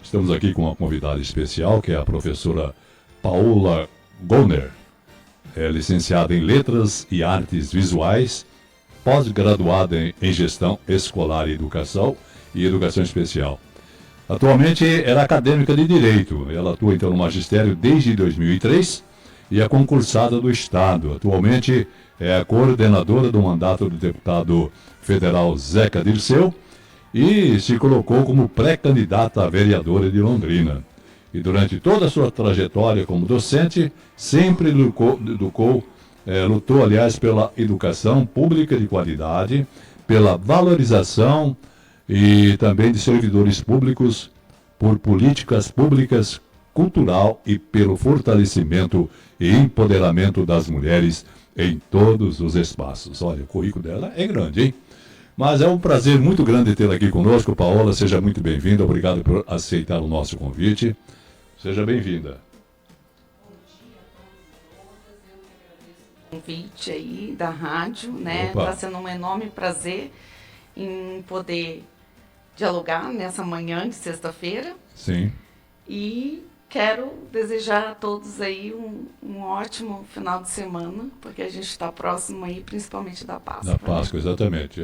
Estamos aqui com uma convidada especial, que é a professora Paola Goner, licenciada em Letras e Artes Visuais, pós-graduada em Gestão Escolar e Educação Especial. Atualmente ela é acadêmica de Direito. Ela atua então no magistério desde 2003 e é concursada do Estado. Atualmente é a coordenadora do mandato do deputado federal Zeca Dirceu e se colocou como pré-candidata a vereadora de Londrina. E durante toda a sua trajetória como docente, sempre lutou, aliás, pela educação pública de qualidade, pela valorização e também de servidores públicos, por políticas públicas, cultural e pelo fortalecimento e empoderamento das mulheres em todos os espaços. Olha, o currículo dela é grande, hein? Mas é um prazer muito grande tê-la aqui conosco. Paola, seja muito bem-vinda. Obrigado por aceitar o nosso convite. Seja bem-vinda. Bom dia a todos e todas. Eu que agradeço o convite aí da rádio, né? Está sendo um enorme prazer em poder dialogar nessa manhã de sexta-feira. Sim. E quero desejar a todos aí um ótimo final de semana, porque a gente está próximo aí, principalmente da Páscoa. Da Páscoa, né? Exatamente.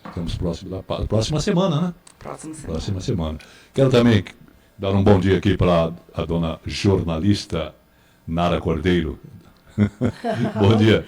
Estamos próximos da Páscoa. Próxima semana, né? Próxima semana. Quero também dar um bom dia aqui para a dona jornalista Nara Cordeiro.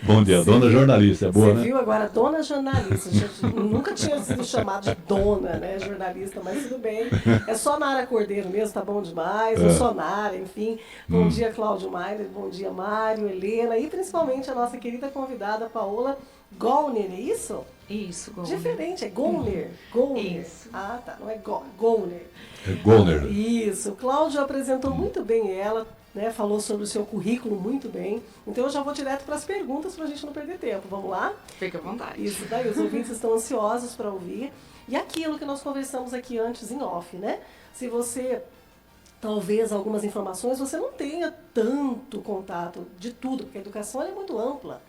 Bom dia, dona jornalista, é boa, né? Você viu agora, dona jornalista, nunca tinha sido chamado de dona, né, jornalista, mas tudo bem, é só Nara Cordeiro mesmo, tá bom demais, eu sou Nara, enfim, bom dia Cláudio Mailer, bom dia Mário, Helena e principalmente a nossa querida convidada Paola Goner, é isso? Isso, Goner. Diferente, é Goner. Goner. Isso. Ah, tá, não é Goner. É Goner. Isso, o Cláudio apresentou muito bem ela, né, falou sobre o seu currículo muito bem. Então eu já vou direto para as perguntas para a gente não perder tempo. Vamos lá? Fica à vontade. Isso daí, os ouvintes estão ansiosos para ouvir. E aquilo que nós conversamos aqui antes em off, né? Se você, talvez algumas informações, você não tenha tanto contato de tudo, porque a educação é muito ampla.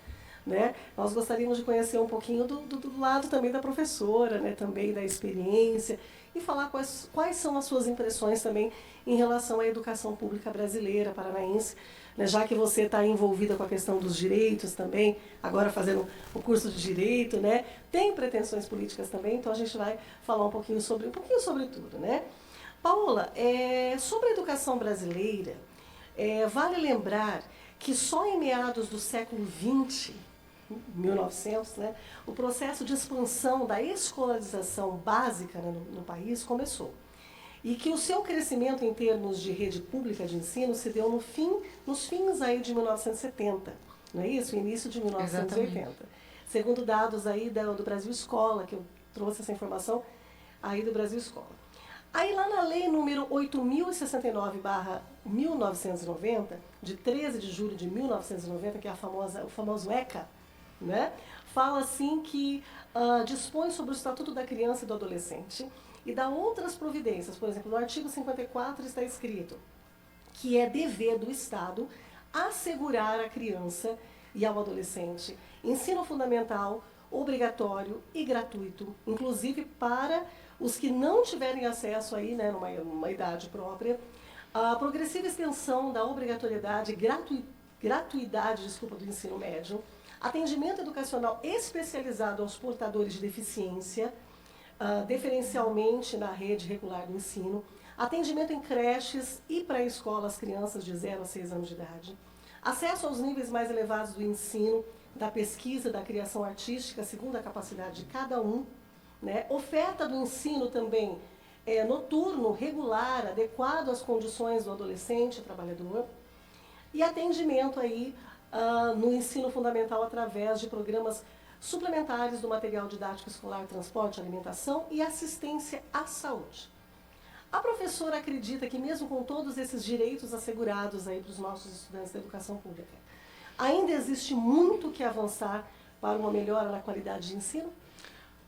Né? Nós gostaríamos de conhecer um pouquinho do lado também da professora, né? Também da experiência, e falar quais são as suas impressões também em relação à educação pública brasileira, paranaense, né? Já que você está envolvida com a questão dos direitos também, agora fazendo o curso de Direito, né? Tem pretensões políticas também, então a gente vai falar um pouquinho sobre tudo. Né? Paola, sobre a educação brasileira, vale lembrar que só em meados do século XX, 1900, né, o processo de expansão da escolarização básica, né, no país começou. E que o seu crescimento em termos de rede pública de ensino se deu nos fins aí de 1970, não é isso? Início de 1980. Exatamente. Segundo dados aí do Brasil Escola, que eu trouxe essa informação aí do Brasil Escola. Aí lá na lei número 8.069/1990, de 13 de julho de 1990, que é o famoso ECA, né? Fala assim que dispõe sobre o Estatuto da Criança e do Adolescente e dá outras providências. Por exemplo, no artigo 54 está escrito que é dever do Estado assegurar à criança e ao adolescente ensino fundamental, obrigatório e gratuito, inclusive para os que não tiverem acesso aí, né, numa idade própria, a progressiva extensão da obrigatoriedade e gratuidade do ensino médio, atendimento educacional especializado aos portadores de deficiência, diferencialmente na rede regular do ensino, atendimento em creches e pré-escola às crianças de 0 a 6 anos de idade, acesso aos níveis mais elevados do ensino, da pesquisa, da criação artística, segundo a capacidade de cada um, né? Oferta do ensino também noturno, regular, adequado às condições do adolescente, trabalhador, e atendimento aí no ensino fundamental através de programas suplementares do material didático escolar, transporte, alimentação e assistência à saúde. A professora acredita que mesmo com todos esses direitos assegurados aí para os nossos estudantes da educação pública, ainda existe muito que avançar para uma melhora na qualidade de ensino?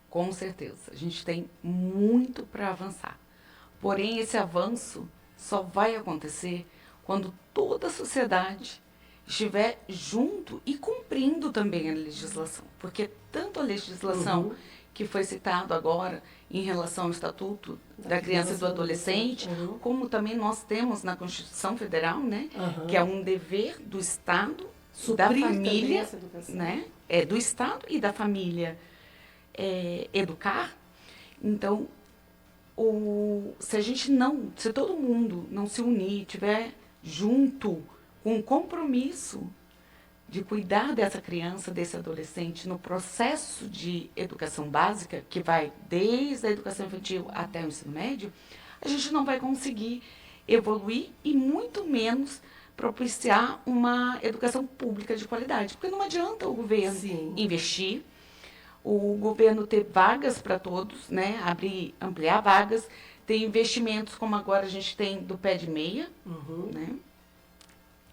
Com certeza, a gente tem muito para avançar. Porém, esse avanço só vai acontecer quando toda a sociedade estiver junto e cumprindo também a legislação. Porque tanto a legislação que foi citado agora em relação ao Estatuto da Criança e do Adolescente, como também nós temos na Constituição Federal, né, que é um dever do Estado, da família, né, do Estado e da família educar. Então, se todo mundo não se unir, tiver junto com um compromisso de cuidar dessa criança, desse adolescente no processo de educação básica, que vai desde a educação infantil até o ensino médio, a gente não vai conseguir evoluir e muito menos propiciar uma educação pública de qualidade. Porque não adianta o governo investir, o governo ter vagas para todos, né, ampliar vagas, ter investimentos como agora a gente tem do pé de meia, né?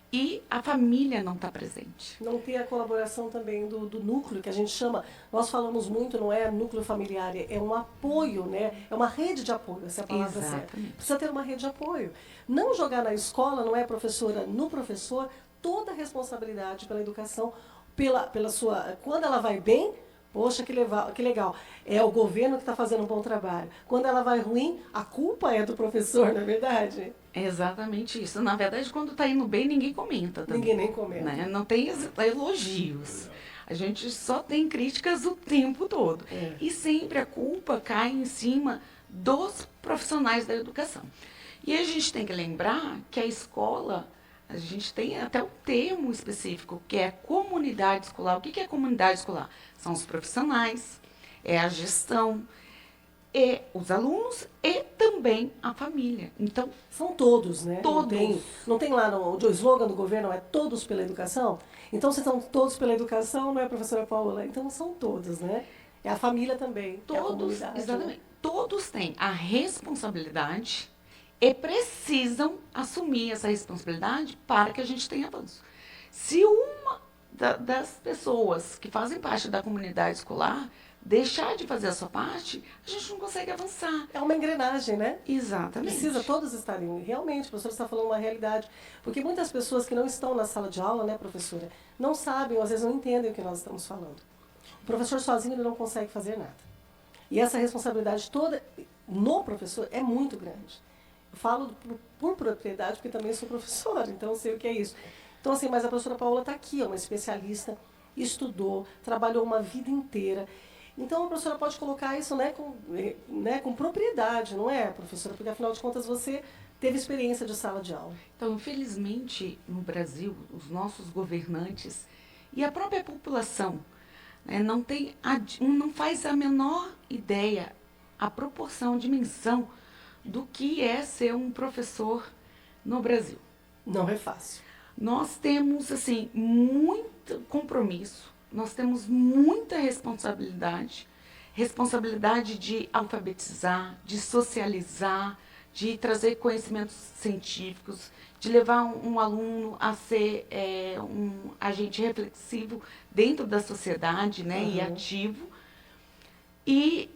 E a família não está presente. Não tem a colaboração também do núcleo, que a gente chama, nós falamos muito, não é núcleo familiar, é um apoio, né? É uma rede de apoio, essa é a palavra certa. Precisa ter uma rede de apoio. Não jogar na escola, não é professora no professor, toda a responsabilidade pela educação, pela sua... Quando ela vai bem, poxa, que legal. É o governo que está fazendo um bom trabalho. Quando ela vai ruim, a culpa é do professor, não é verdade? É exatamente isso. Na verdade, quando está indo bem, ninguém comenta também. Ninguém nem comenta. Né? Não tem elogios. A gente só tem críticas o tempo todo. E sempre a culpa cai em cima dos profissionais da educação. E a gente tem que lembrar que a escola, a gente tem até um termo específico, que é comunidade escolar. O que é comunidade escolar? São os profissionais, é a gestão, e os alunos e também a família. Então, são todos, né? Todos. Não tem lá o slogan do governo, é todos pela educação? Então, se são todos pela educação, não é, professora Paola? Então, são todos, né? É a família também, todos, é a comunidade. Exatamente. Né? Todos têm a responsabilidade e precisam assumir essa responsabilidade para que a gente tenha avanço. Se uma das pessoas que fazem parte da comunidade escolar deixar de fazer a sua parte, a gente não consegue avançar. É uma engrenagem, né? Exatamente. Precisa todos estarem. Realmente, a professora está falando uma realidade. Porque muitas pessoas que não estão na sala de aula, né, professora, não sabem, ou às vezes não entendem o que nós estamos falando. O professor sozinho ele não consegue fazer nada. E essa responsabilidade toda no professor é muito grande. Eu falo por propriedade, porque também sou professora, então sei o que é isso. Então, assim, mas a professora Paola está aqui, é uma especialista, estudou, trabalhou uma vida inteira. Então, a professora pode colocar isso, né, com propriedade, não é, professora? Porque, afinal de contas, você teve experiência de sala de aula. Então, infelizmente, no Brasil, os nossos governantes e a própria população, né, não faz a menor ideia, a proporção, a dimensão do que é ser um professor no Brasil. Não é fácil. Nós temos, assim, muito compromisso. Nós temos muita responsabilidade de alfabetizar, de socializar, de trazer conhecimentos científicos, de levar um aluno a ser um agente reflexivo dentro da sociedade, né, e ativo. E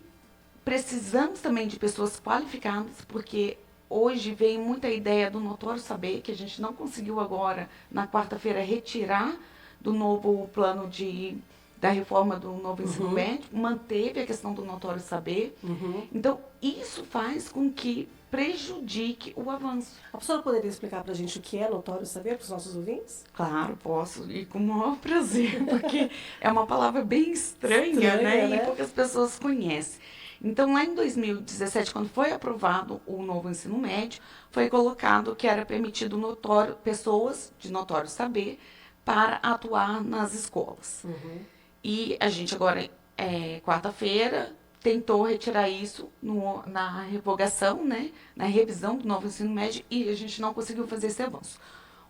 precisamos também de pessoas qualificadas, porque hoje vem muita ideia do notório saber, que a gente não conseguiu agora, na quarta-feira, retirar do novo plano da reforma do novo ensino médio, manteve a questão do notório saber. Então, isso faz com que prejudique o avanço. A professora poderia explicar para a gente o que é notório saber para os nossos ouvintes? Claro, posso, e com o maior prazer, porque é uma palavra bem estranha, né? E poucas pessoas conhecem. Então, lá em 2017, quando foi aprovado o novo ensino médio, foi colocado que era permitido pessoas de notório saber para atuar nas escolas. E a gente agora, quarta-feira, tentou retirar isso na revogação, né, na revisão do novo ensino médio, e a gente não conseguiu fazer esse avanço.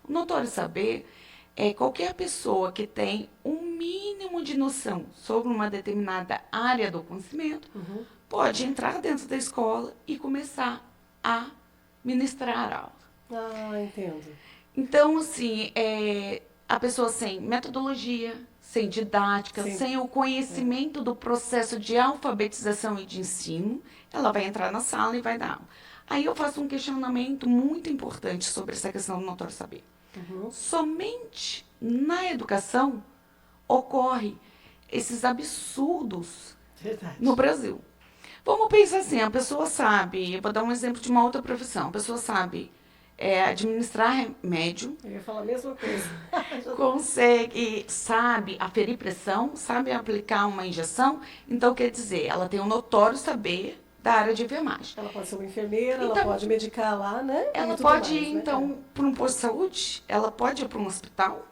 O notório saber é qualquer pessoa que tem um mínimo de noção sobre uma determinada área do conhecimento, pode entrar dentro da escola e começar a ministrar aula. Ah, entendo. Então, assim, a pessoa sem metodologia, sem didática, sem o conhecimento do processo de alfabetização e de ensino, ela vai entrar na sala e vai dar aula. Aí eu faço um questionamento muito importante sobre essa questão do notório saber. Somente na educação ocorre esses absurdos Verdade. no Brasil. Vamos pensar assim, a pessoa sabe, eu vou dar um exemplo de uma outra profissão, a pessoa sabe administrar remédio, Eu ia falar a mesma coisa. consegue, sabe aferir pressão, sabe aplicar uma injeção, então quer dizer, ela tem um notório saber da área de enfermagem. Ela pode ser uma enfermeira, Então, ela pode medicar lá, né? Ela E tudo pode mais, ir, né? então, para um posto de saúde? Ela pode ir para um hospital?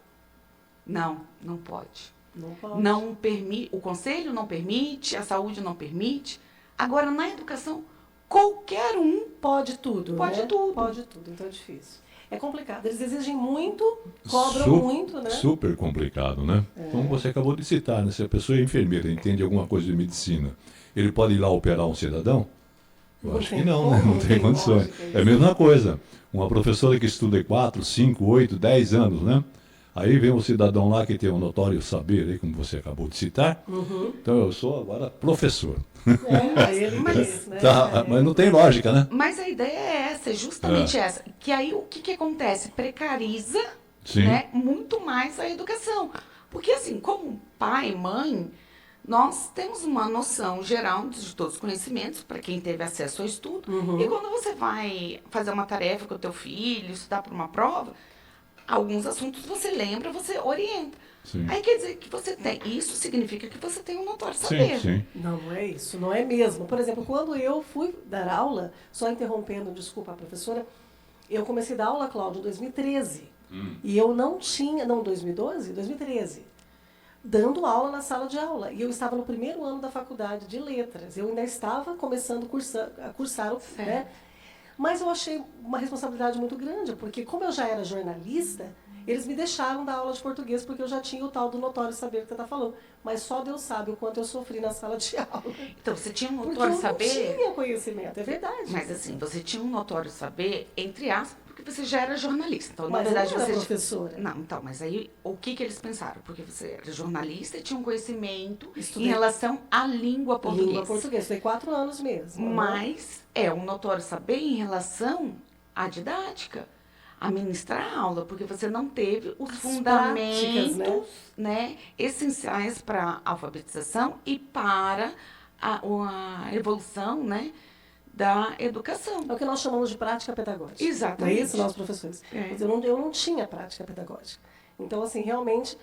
Não, não pode. Não pode. Não permite, o conselho não permite, a saúde não permite. Agora, na educação, qualquer um Pode tudo, pode né? tudo. Pode tudo, então é difícil. É complicado. Eles exigem muito, cobram muito, né? Super complicado, né? Como você acabou de citar, né? Se a pessoa é enfermeira, entende alguma coisa de medicina, ele pode ir lá operar um cidadão? Eu acho que não, né? Não tem condições. É a mesma coisa. Uma professora que estuda 4, 5, 8, 10 anos, né? Aí vem um cidadão lá que tem um notório saber, aí, como você acabou de citar. Então eu sou agora professor. Aí ele diz, né? Tá, mas não tem lógica, né? Mas a ideia é essa, é justamente essa. Que aí o que acontece? Precariza, Sim. né, muito mais a educação. Porque assim, como pai, mãe, nós temos uma noção geral de todos os conhecimentos, para quem teve acesso ao estudo. E quando você vai fazer uma tarefa com o teu filho, estudar para uma prova, alguns assuntos você lembra, você orienta. Sim. Aí quer dizer que você tem, isso significa que você tem um notório saber. Sim. Não, não é isso, não é mesmo. Por exemplo, quando eu fui dar aula, só interrompendo, desculpa a professora, eu comecei a dar aula, Cláudio, em 2013. E eu não tinha, não, 2012? 2013. Dando aula na sala de aula. E eu estava no primeiro ano da faculdade de letras. Eu ainda estava começando a cursar, né? Mas eu achei uma responsabilidade muito grande, porque como eu já era jornalista, eles me deixaram dar aula de português, porque eu já tinha o tal do notório saber que você está falando. Mas só Deus sabe o quanto eu sofri na sala de aula. Então, você tinha um Porque notório eu saber... não tinha conhecimento, é verdade. Mas assim, você tinha um notório saber, entre aspas, porque você já era jornalista. Então, Mas na verdade, eu não era você... professora. Não, então, mas aí, o que eles pensaram? Porque você era jornalista e tinha um conhecimento Estudei em relação à língua portuguesa. língua portuguesa, foi 4 anos mesmo. né? Mas é um notório saber em relação à didática, a ministrar aula, porque você não teve os fundamentos, práticas, né, essenciais para a alfabetização e para a evolução, né, da educação. É o que nós chamamos de prática pedagógica. Exatamente. Não é isso, nós professores? É. Mas eu não tinha prática pedagógica. Então, assim, realmente,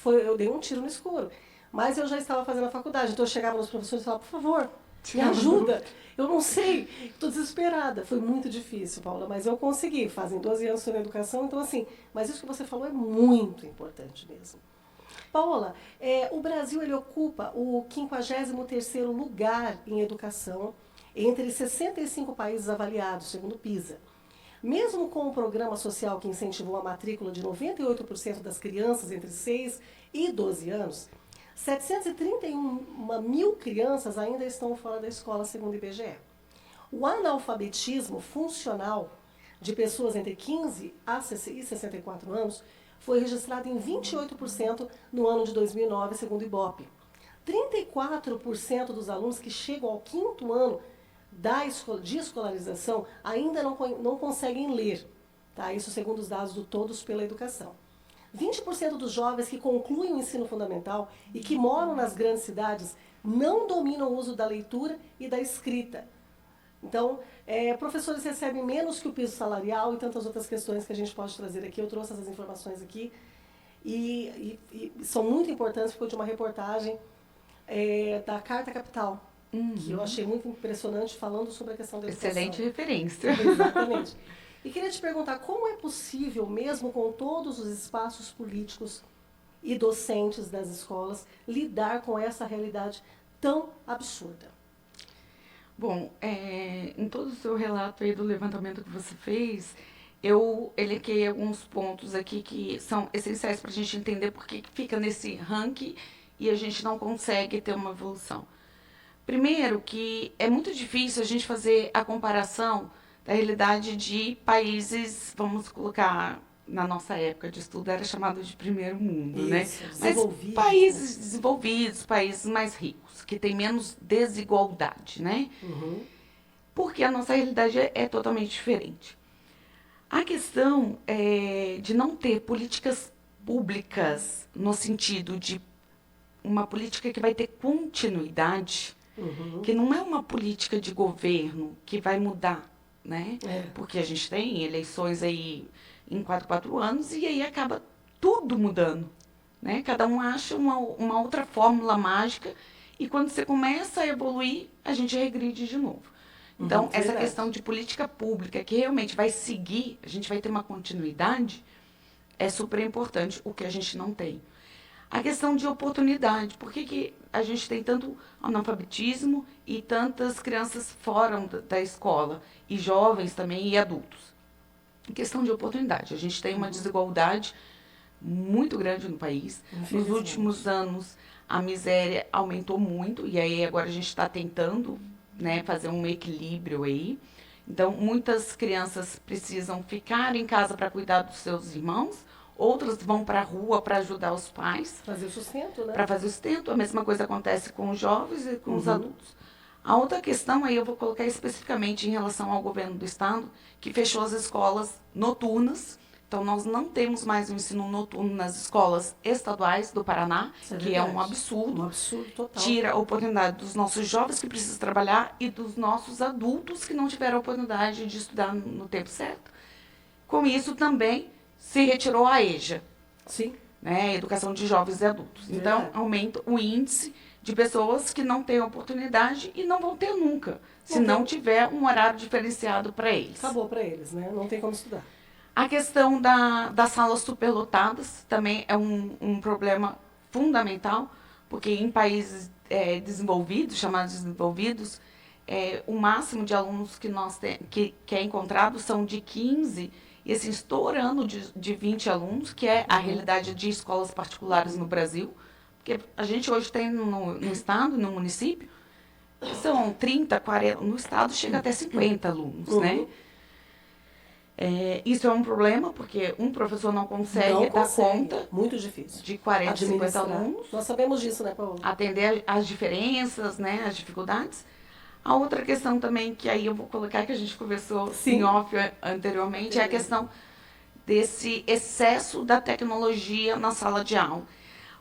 eu dei um tiro no escuro. Mas eu já estava fazendo a faculdade, então eu chegava nos professores e falava, por favor, me ajuda. Eu não sei, estou desesperada. Foi muito difícil, Paula, mas eu consegui. Fazem 12 anos que estou na educação, então assim, mas isso que você falou é muito importante mesmo. Paula, o Brasil ele ocupa o 53º lugar em educação entre 65 países avaliados, segundo o PISA. Mesmo com um programa social que incentivou a matrícula de 98% das crianças entre 6 e 12 anos, 731 mil crianças ainda estão fora da escola, segundo o IBGE. O analfabetismo funcional de pessoas entre 15 e 64 anos foi registrado em 28% no ano de 2009, segundo o IBOPE. 34% dos alunos que chegam ao 5º ano de escolarização ainda não conseguem ler. Tá? Isso segundo os dados do Todos pela Educação. 20% dos jovens que concluem o ensino fundamental e que moram nas grandes cidades não dominam o uso da leitura e da escrita. Então, professores recebem menos que o piso salarial e tantas outras questões que a gente pode trazer aqui. Eu trouxe essas informações aqui e são muito importantes, ficou de uma reportagem da Carta Capital, que eu achei muito impressionante, falando sobre a questão da educação. Excelente referência. Exatamente. E queria te perguntar, como é possível, mesmo com todos os espaços políticos e docentes das escolas, lidar com essa realidade tão absurda? Bom, em todo o seu relato aí do levantamento que você fez, eu elenquei alguns pontos aqui que são essenciais para a gente entender por que fica nesse ranking e a gente não consegue ter uma evolução. Primeiro, que é muito difícil a gente fazer a comparação da realidade de países, vamos colocar, na nossa época de estudo, era chamado de primeiro mundo, Isso, né? Mas países desenvolvidos, países mais ricos, que têm menos desigualdade, né? Porque a nossa realidade é totalmente diferente. A questão de não ter políticas públicas no sentido de uma política que vai ter continuidade, que não é uma política de governo que vai mudar, né? Porque a gente tem eleições aí em 4 anos e aí acaba tudo mudando, né? Cada um acha uma outra fórmula mágica e quando você começa a evoluir, a gente regride de novo. Então, essa questão de política pública que realmente vai seguir, a gente vai ter uma continuidade, é super importante, o que a gente não tem. A questão de oportunidade. Por que a gente tem tanto analfabetismo e tantas crianças fora da escola, e jovens também, e adultos? Questão de oportunidade. A gente tem uma desigualdade muito grande no país. Nos últimos anos, a miséria aumentou muito, e aí agora a gente está tentando, né, fazer um equilíbrio aí. Então, muitas crianças precisam ficar em casa para cuidar dos seus irmãos, outras vão para a rua para ajudar os pais. Fazer o sustento, né? Para fazer o sustento. A mesma coisa acontece com os jovens e com os adultos. A outra questão aí eu vou colocar especificamente em relação ao governo do estado, que fechou as escolas noturnas. Então, nós não temos mais o ensino noturno nas escolas estaduais do Paraná, que é um absurdo. Um absurdo total. Tira a oportunidade dos nossos jovens que precisam trabalhar e dos nossos adultos que não tiveram a oportunidade de estudar no tempo certo. Com isso, também se retirou a EJA. Sim. Né, educação de jovens e adultos. Então, aumenta o índice de pessoas que não têm oportunidade e não vão ter nunca, se não tiver um horário diferenciado para eles. Acabou para eles, né? Não tem como estudar. A questão das salas superlotadas também é um problema fundamental, porque em países desenvolvidos, chamados desenvolvidos, o máximo de alunos que é encontrado são de 15 e assim, estourando de 20 alunos, que é a realidade de escolas particulares no Brasil. Porque a gente hoje tem no estado, no município, são 30, 40, no estado chega até 50 alunos, né? Isso é um problema, porque um professor não consegue dar conta. Muito difícil. De 40, 50 alunos. Nós sabemos disso, né, Paola? Atender as diferenças, né, as dificuldades. A outra questão também, que aí eu vou colocar, que a gente conversou em off anteriormente, é a questão desse excesso da tecnologia na sala de aula.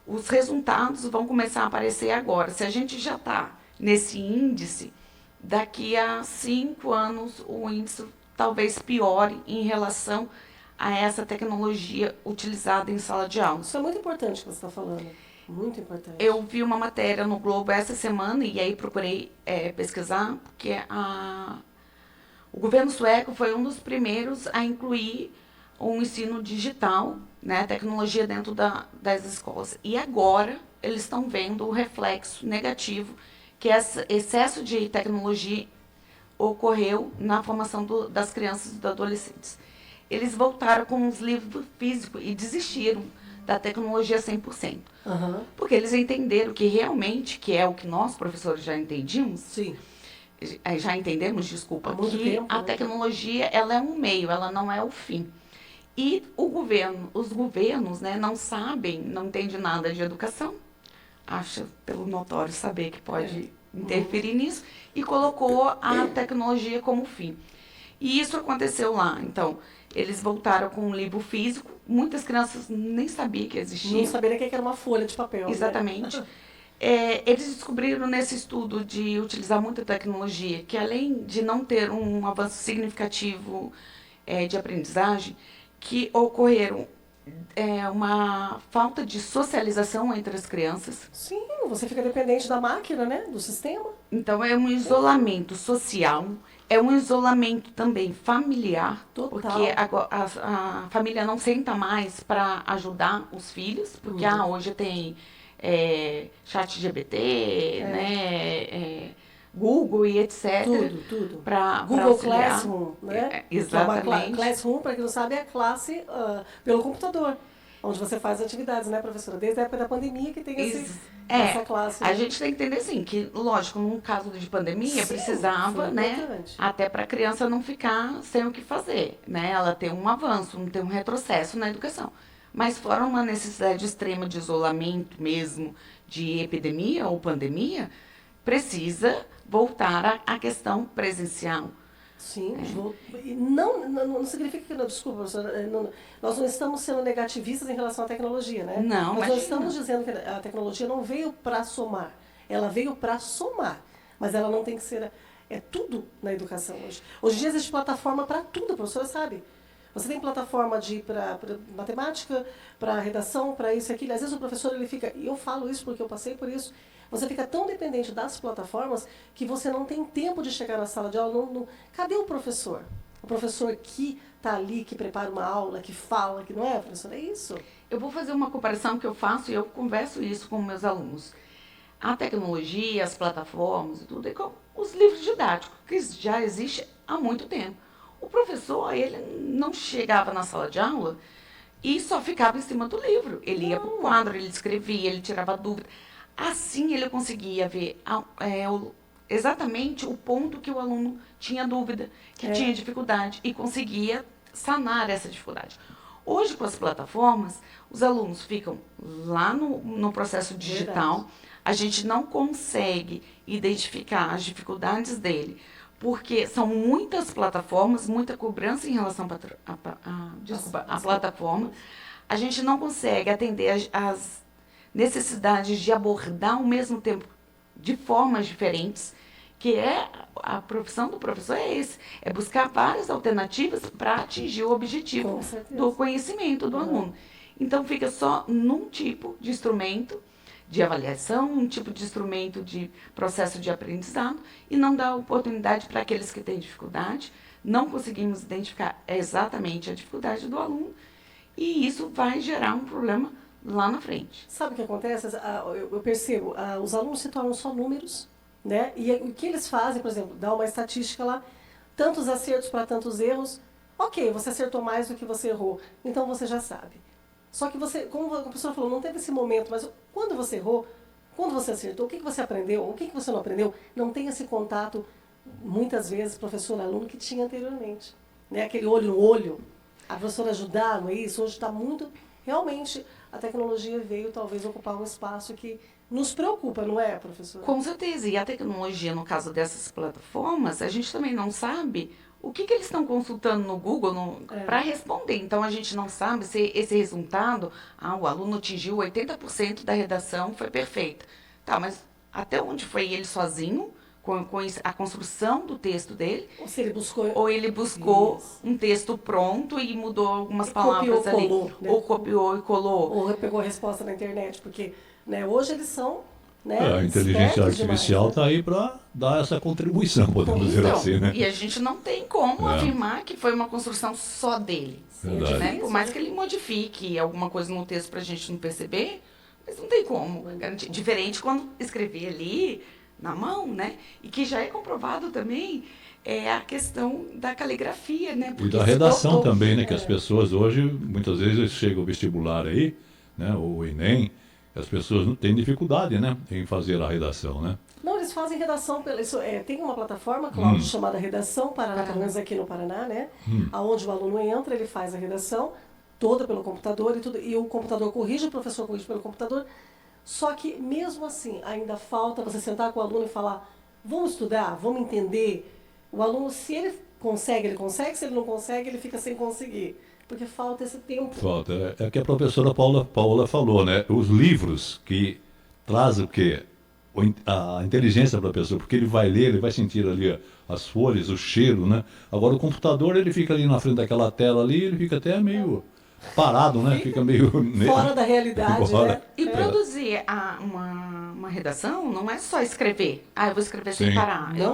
Os resultados vão começar a aparecer agora. Se a gente já está nesse índice, daqui a 5 anos o índice talvez piore em relação a essa tecnologia utilizada em sala de aula. Isso é muito importante que você está falando. Muito importante. Eu vi uma matéria no Globo essa semana e aí procurei pesquisar, porque o governo sueco foi um dos primeiros a incluir um ensino digital, né, tecnologia dentro das escolas. E agora eles estão vendo o reflexo negativo que esse excesso de tecnologia ocorreu na formação das crianças e dos adolescentes. Eles voltaram com os livros físicos e desistiram da tecnologia 100%. Porque eles entenderam que realmente, que é o que nós, professores, já entendíamos, já entendemos, desculpa, que a tecnologia ela é um meio, ela não é o fim. E os governos, né, não sabem, não entendem nada de educação, acha pelo notório saber que pode interferir nisso, e colocou a tecnologia como fim. E isso aconteceu lá. Então, eles voltaram com um livro físico, muitas crianças nem sabiam que existia. Não sabiam nem que era uma folha de papel. Exatamente. Né? Eles descobriram nesse estudo de utilizar muita tecnologia, que além de não ter um avanço significativo de aprendizagem, que ocorreram uma falta de socialização entre as crianças. Sim, você fica dependente da máquina, né? Do sistema. Então, é um isolamento social, é um isolamento também familiar, Total. Porque a família não senta mais para ajudar os filhos, porque hoje tem chat GPT, né, Google e etc. Tudo. Google Classroom, né? Exatamente. Classroom, para quem não sabe, é a classe pelo computador, onde você faz atividades, né, professora? Desde a época da pandemia que tem essa classe. A gente tem que entender, assim, que, lógico, num caso de pandemia, precisava, né, até para a criança não ficar sem o que fazer, né? Ela ter um avanço, não ter um retrocesso na educação. Mas fora uma necessidade extrema de isolamento mesmo, de epidemia ou pandemia, precisa voltar à questão presencial. Sim, não significa que, desculpa, professora, nós não estamos sendo negativistas em relação à tecnologia, né? Não, nós não estamos dizendo que a tecnologia não veio para somar, ela veio para somar. mas ela não tem que ser... É tudo na educação hoje. Hoje em dia existe plataforma para tudo, a professora sabe. Você tem plataforma para matemática, para redação, para isso e aquilo. Às vezes o professor ele fica, e eu falo isso porque eu passei por isso, você fica tão dependente das plataformas que você não tem tempo de chegar na sala de aula. Cadê o professor? O professor que está ali, que prepara uma aula, que fala, que não é, professor? É isso. Eu vou fazer uma comparação que eu faço e eu converso isso com meus alunos. A tecnologia, as plataformas e tudo, é como os livros didáticos, que já existe há muito tempo. O professor, ele não chegava na sala de aula e só ficava em cima do livro. Ele ia para o quadro, ele escrevia, ele tirava dúvida. Assim ele conseguia ver exatamente o ponto que o aluno tinha dúvida, que tinha dificuldade, e conseguia sanar essa dificuldade. Hoje, com as plataformas, os alunos ficam lá no processo digital. Verdade. A gente não consegue identificar as dificuldades dele, porque são muitas plataformas, muita cobrança em relação à plataforma. A gente não consegue atender as necessidades de abordar ao mesmo tempo de formas diferentes, que é a profissão do professor é buscar várias alternativas para atingir o objetivo do conhecimento do aluno. Então fica só num tipo de instrumento de avaliação, um tipo de instrumento de processo de aprendizado, e não dá oportunidade para aqueles que têm dificuldade. Não conseguimos identificar exatamente a dificuldade do aluno, e isso vai gerar um problema lá na frente. Sabe o que acontece? Eu percebo, os alunos se tornam só números, né? E o que eles fazem, por exemplo, dá uma estatística lá, tantos acertos para tantos erros. Ok, você acertou mais do que você errou, então você já sabe. Só que você, como a professora falou, não teve esse momento, mas quando você errou, quando você acertou, o que você aprendeu, o que você não aprendeu, não tem esse contato, muitas vezes, professor-aluno, que tinha anteriormente. Né? Aquele olho no olho, a professora ajudar, não é isso? Hoje está muito... Realmente, a tecnologia veio talvez ocupar um espaço que nos preocupa, não é, professora? Com certeza. E a tecnologia, no caso dessas plataformas, a gente também não sabe o que eles estão consultando no Google para responder. Então, a gente não sabe se esse resultado, o aluno atingiu 80% da redação, foi perfeita. Tá, mas até onde foi ele sozinho, com a construção do texto dele? Ou ele buscou um texto pronto e mudou algumas palavras ali. Colou, né? Ou copiou e colou. Ou pegou a resposta na internet, porque hoje eles são... Né, a inteligência artificial está aí para dar essa contribuição, podemos dizer assim, né? E a gente não tem como afirmar que foi uma construção só dele. Né? Por mais que ele modifique alguma coisa no texto para a gente não perceber, mas não tem como garantir. Diferente quando escrever ali na mão, né? E que já é comprovado também a questão da caligrafia, né? Porque e da redação também, né? Que as pessoas hoje, muitas vezes, chegam ao vestibular aí, né? O Enem, as pessoas não têm dificuldade, né, em fazer a redação, né? Não, eles fazem redação tem uma plataforma, Cláudio, chamada Redação Paraná, pelo menos aqui no Paraná, né? Aonde o aluno entra, ele faz a redação toda pelo computador e tudo, e o computador corrige, o professor corrige pelo computador. Só que mesmo assim, ainda falta você sentar com o aluno e falar: "Vamos estudar, vamos entender". O aluno, se ele consegue, se ele não consegue, ele fica sem conseguir. Porque falta esse tempo. Falta. É que a professora Paola falou, né? Os livros que trazem o quê? A inteligência para a pessoa, porque ele vai ler, ele vai sentir ali as folhas, o cheiro, né? Agora o computador, ele fica ali na frente daquela tela ali, ele fica até meio parado, né? Fica meio... Fora da realidade, né? E produzir uma redação não é só escrever. Eu vou escrever sem parar. Eu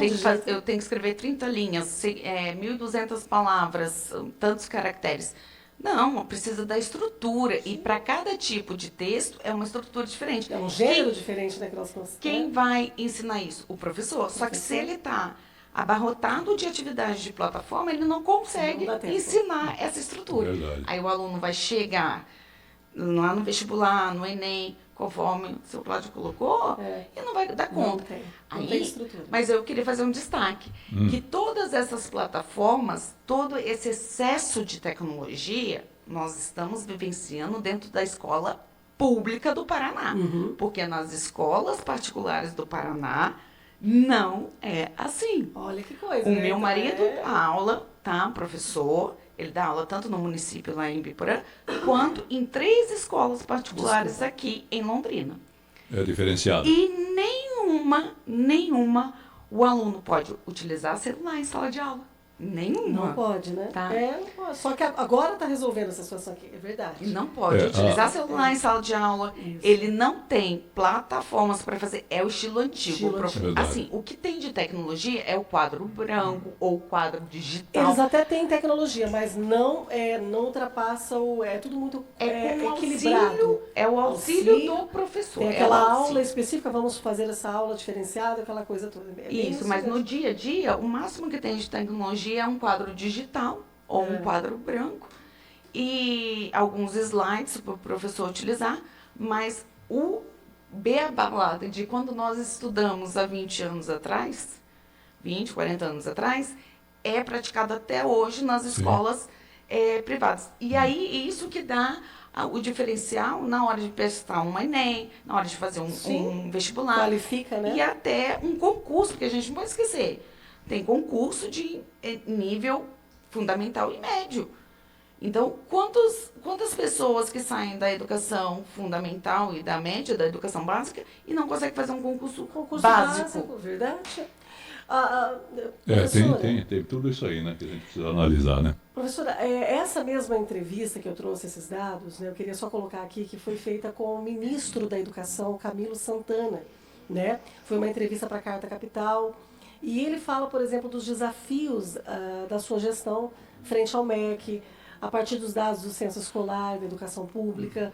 tenho que escrever 30 linhas, 1.200 palavras, tantos caracteres. Não, precisa da estrutura. E para cada tipo de texto é uma estrutura diferente. É um gênero diferente daquelas coisas. Quem vai ensinar isso? O professor. Só que se ele está abarrotado de atividades de plataforma, ele não consegue ensinar essa estrutura. Verdade. Aí o aluno vai chegar lá no vestibular, no Enem, conforme o seu Cláudio colocou, e não vai dar conta. Não tem estrutura. Mas eu queria fazer um destaque, que todas essas plataformas, todo esse excesso de tecnologia, nós estamos vivenciando dentro da escola pública do Paraná. Porque nas escolas particulares do Paraná, não é assim. Olha que coisa. O meu marido dá aula, tá, professor, ele dá aula tanto no município lá em Biporã, quanto em 3 escolas particulares aqui em Londrina. É diferenciado. E nenhuma O aluno pode utilizar celular em sala de aula. Nenhuma. Não pode, né? Tá. Não pode. Só que agora está resolvendo essa situação aqui, é verdade. Ele não pode utilizar celular em sala de aula. Isso. Ele não tem plataformas para fazer. É o estilo antigo. Assim, o que tem de tecnologia é o quadro branco ou o quadro digital. Eles até têm tecnologia, mas não ultrapassa é tudo muito equilibrado. É o auxílio do professor. Tem aquela aula específica, vamos fazer essa aula diferenciada, aquela coisa toda. Isso, mas no dia a dia, o máximo que tem de tecnologia é um quadro digital ou um quadro branco e alguns slides para o professor utilizar, mas o beabá de quando nós estudamos há 20 anos atrás, 20, 40 anos atrás, é praticado até hoje nas escolas privadas. E aí, isso que dá o diferencial na hora de prestar um Enem, na hora de fazer um vestibular. Qualifica, né? E até um concurso, porque a gente não pode esquecer. Tem concurso de nível fundamental e médio. Então, quantas pessoas que saem da educação fundamental e da média, da educação básica, e não conseguem fazer um concurso básico? Verdade. Tem tudo isso aí, né, que a gente precisa analisar, né? Professora, essa mesma entrevista que eu trouxe esses dados, né, eu queria só colocar aqui que foi feita com o ministro da Educação, Camilo Santana, né? Foi uma entrevista para a Carta Capital, e ele fala, por exemplo, dos desafios da sua gestão frente ao MEC, a partir dos dados do Censo Escolar da Educação Pública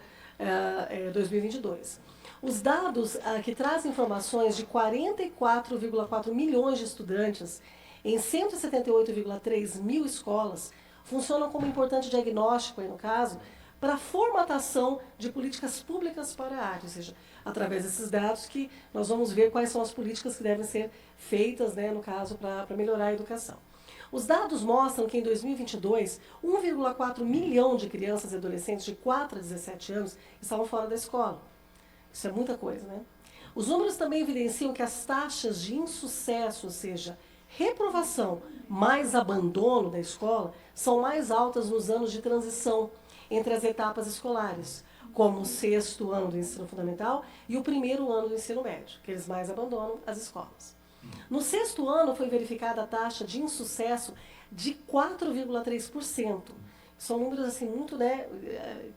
2022. Os dados que trazem informações de 44,4 milhões de estudantes em 178,3 mil escolas funcionam como importante diagnóstico, aí no caso, para a formatação de políticas públicas para a área, ou seja, através desses dados que nós vamos ver quais são as políticas que devem ser feitas, né, no caso, para melhorar a educação. Os dados mostram que em 2022, 1,4 milhão de crianças e adolescentes de 4 a 17 anos estavam fora da escola. Isso é muita coisa, né? Os números também evidenciam que as taxas de insucesso, ou seja, reprovação mais abandono da escola, são mais altas nos anos de transição entre as etapas escolares, como o 6º ano do ensino fundamental e o 1º ano do ensino médio, que eles mais abandonam as escolas. No 6º ano foi verificada a taxa de insucesso de 4,3%. São números assim muito, né,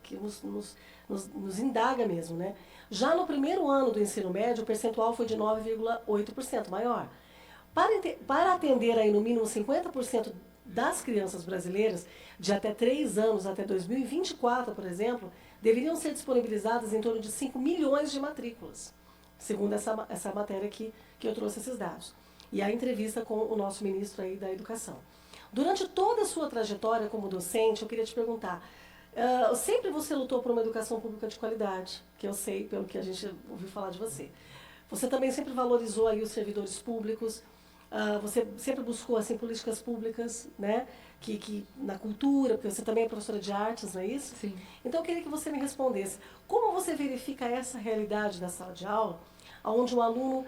que nos indaga mesmo, né? Já no 1º ano do ensino médio, o percentual foi de 9,8%, maior. Para atender aí no mínimo 50% das crianças brasileiras de até 3 anos até 2024, por exemplo, deveriam ser disponibilizadas em torno de 5 milhões de matrículas, segundo essa matéria que eu trouxe esses dados. E a entrevista com o nosso ministro aí da Educação. Durante toda a sua trajetória como docente, eu queria te perguntar, sempre você lutou por uma educação pública de qualidade, que eu sei pelo que a gente ouviu falar de você. Você também sempre valorizou aí os servidores públicos, você sempre buscou assim, políticas públicas, né, que na cultura, porque você também é professora de artes, não é isso? Sim. Então eu queria que você me respondesse, como você verifica essa realidade da sala de aula, onde o aluno,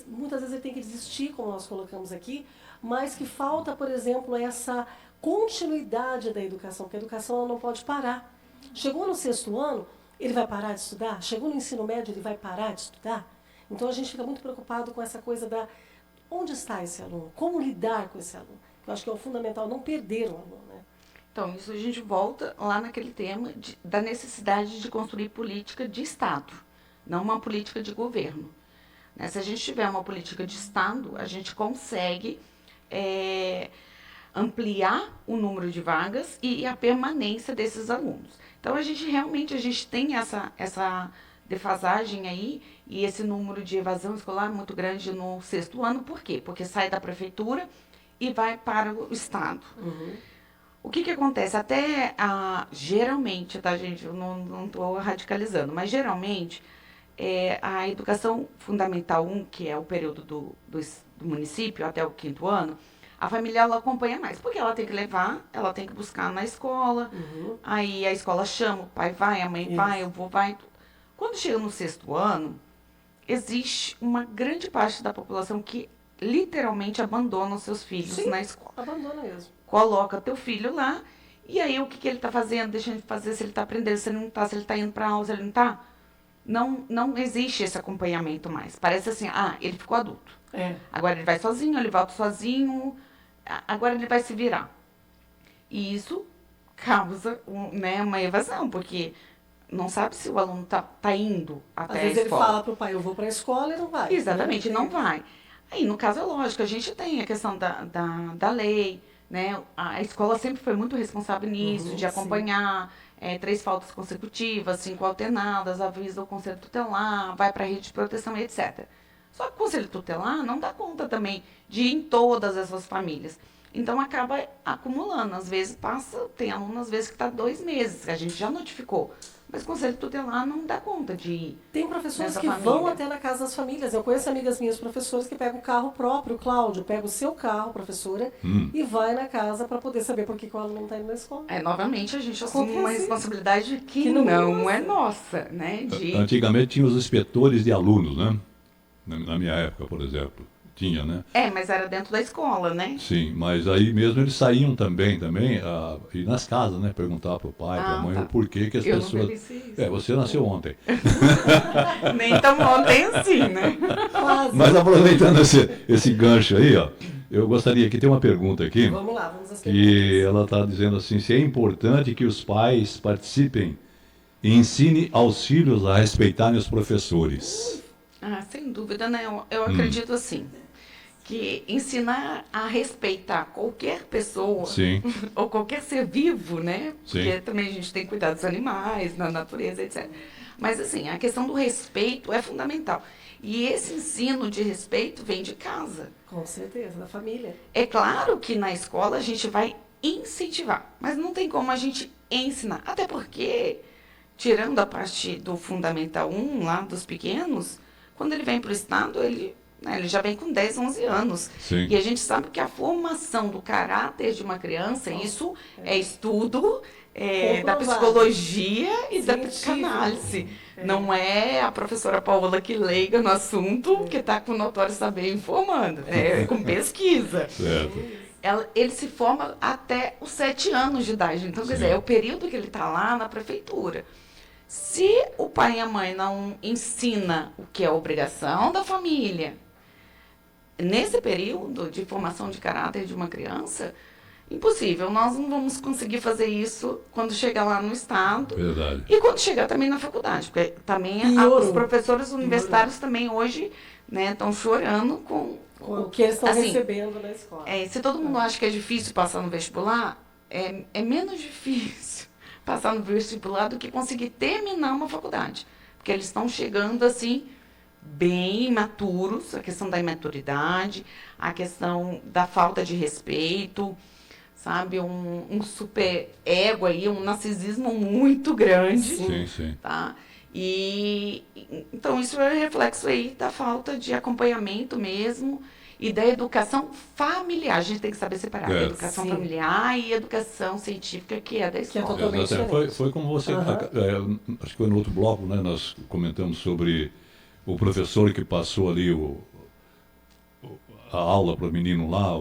muitas vezes ele tem que desistir, como nós colocamos aqui, mas que falta, por exemplo, essa continuidade da educação, porque a educação ela não pode parar. Chegou no 6º ano, ele vai parar de estudar? Chegou no ensino médio, ele vai parar de estudar? Então a gente fica muito preocupado com essa coisa da onde está esse aluno? Como lidar com esse aluno? Eu acho que é o fundamental não perder o aluno, né? Então, isso a gente volta lá naquele tema da necessidade de construir política de Estado, não uma política de governo. Né? Se a gente tiver uma política de Estado, a gente consegue ampliar o número de vagas e a permanência desses alunos. Então, a gente tem essa defasagem aí e esse número de evasão escolar muito grande no 6º ano. Por quê? Porque sai da prefeitura e vai para o Estado. Uhum. O que acontece? Geralmente, tá, gente? Eu não estou radicalizando, mas geralmente a educação fundamental 1, que é o período do município até o 5º ano, a família ela acompanha mais, porque ela tem que levar, ela tem que buscar na escola, aí a escola chama, o pai vai, a mãe vai, o vô vai. Quando chega no 6º ano, existe uma grande parte da população que literalmente abandona os seus filhos na escola. Abandona mesmo. Coloca teu filho lá, e aí o que ele está fazendo, deixando de fazer, se ele está aprendendo, se ele não está, se ele está indo para aula, se ele não está. não existe esse acompanhamento mais. Parece assim, ele ficou adulto. Agora ele vai sozinho, ele volta sozinho, agora ele vai se virar. E isso causa uma evasão, porque não sabe se o aluno tá indo até a escola. Às vezes ele fala para o pai, eu vou para a escola e não vai. Exatamente, não vai. Aí, no caso, é lógico, a gente tem a questão da lei, né? A escola sempre foi muito responsável nisso, de acompanhar 3 faltas consecutivas, 5 alternadas, avisa o conselho tutelar, vai para a rede de proteção, etc. Só que o conselho tutelar não dá conta também de ir em todas essas famílias. Então, acaba acumulando. Às vezes, tem aluno, às vezes, que está 2 meses, que a gente já notificou. Mas o conselho tutelar não dá conta de ir. Tem professores que vão até na casa das famílias. Eu conheço amigas minhas professoras que pegam o carro próprio, Cláudio, pega o seu carro, professora, e vai na casa para poder saber por que o aluno não está indo na escola. Novamente, a gente assume uma responsabilidade que não é nossa, né? Antigamente tinha os inspetores de alunos, né? Na minha época, por exemplo. Tinha, né? Mas era dentro da escola, né? Sim, mas aí mesmo eles saíam também ir nas casas, né? Perguntar pro pai, pra mãe, o porquê que as pessoas... Você nasceu ontem. Nem tão ontem assim, né? Mas aproveitando esse gancho aí, ó, eu gostaria que tem uma pergunta aqui. Vamos lá, vamos às perguntas. E ela está dizendo assim, se é importante que os pais participem e ensinem aos filhos a respeitarem os professores. Sem dúvida, né? Eu acredito assim, que ensinar a respeitar qualquer pessoa, ou qualquer ser vivo, né? Porque também a gente tem que cuidar dos animais, da natureza, etc. Mas assim, a questão do respeito é fundamental. E esse ensino de respeito vem de casa. Com certeza, da família. É claro que na escola a gente vai incentivar, mas não tem como a gente ensinar. Até porque, tirando a parte do Fundamental 1, lá dos pequenos, quando ele vem para o Estado, ele já vem com 10, 11 anos. E a gente sabe que a formação do caráter de uma criança, isso é estudo da psicologia e da psicanálise. Não é a professora Paola que leiga no assunto, que está com o notório saber informando. É com pesquisa. Ele se forma até os 7 anos de idade. Então, quer dizer, é o período que ele está lá na prefeitura. Se o pai e a mãe não ensinam o que é obrigação da família, nesse período de formação de caráter de uma criança, impossível. Nós não vamos conseguir fazer isso quando chegar lá no Estado. Verdade. E quando chegar também na faculdade. Porque também os professores universitários também hoje estão chorando com o que eles estão recebendo na escola. Se todo mundo acha que é difícil passar no vestibular, é menos difícil passar no vestibular do que conseguir terminar uma faculdade. Porque eles estão chegando assim, bem imaturos, a questão da imaturidade, a questão da falta de respeito, sabe, um super ego aí, um narcisismo muito grande. Sim. Tá? E então isso é reflexo aí da falta de acompanhamento mesmo e da educação familiar. A gente tem que saber separar a educação familiar e educação científica, que é da escola. Foi como você, acho que foi no outro bloco, né, nós comentamos sobre o professor que passou ali a aula para o menino lá,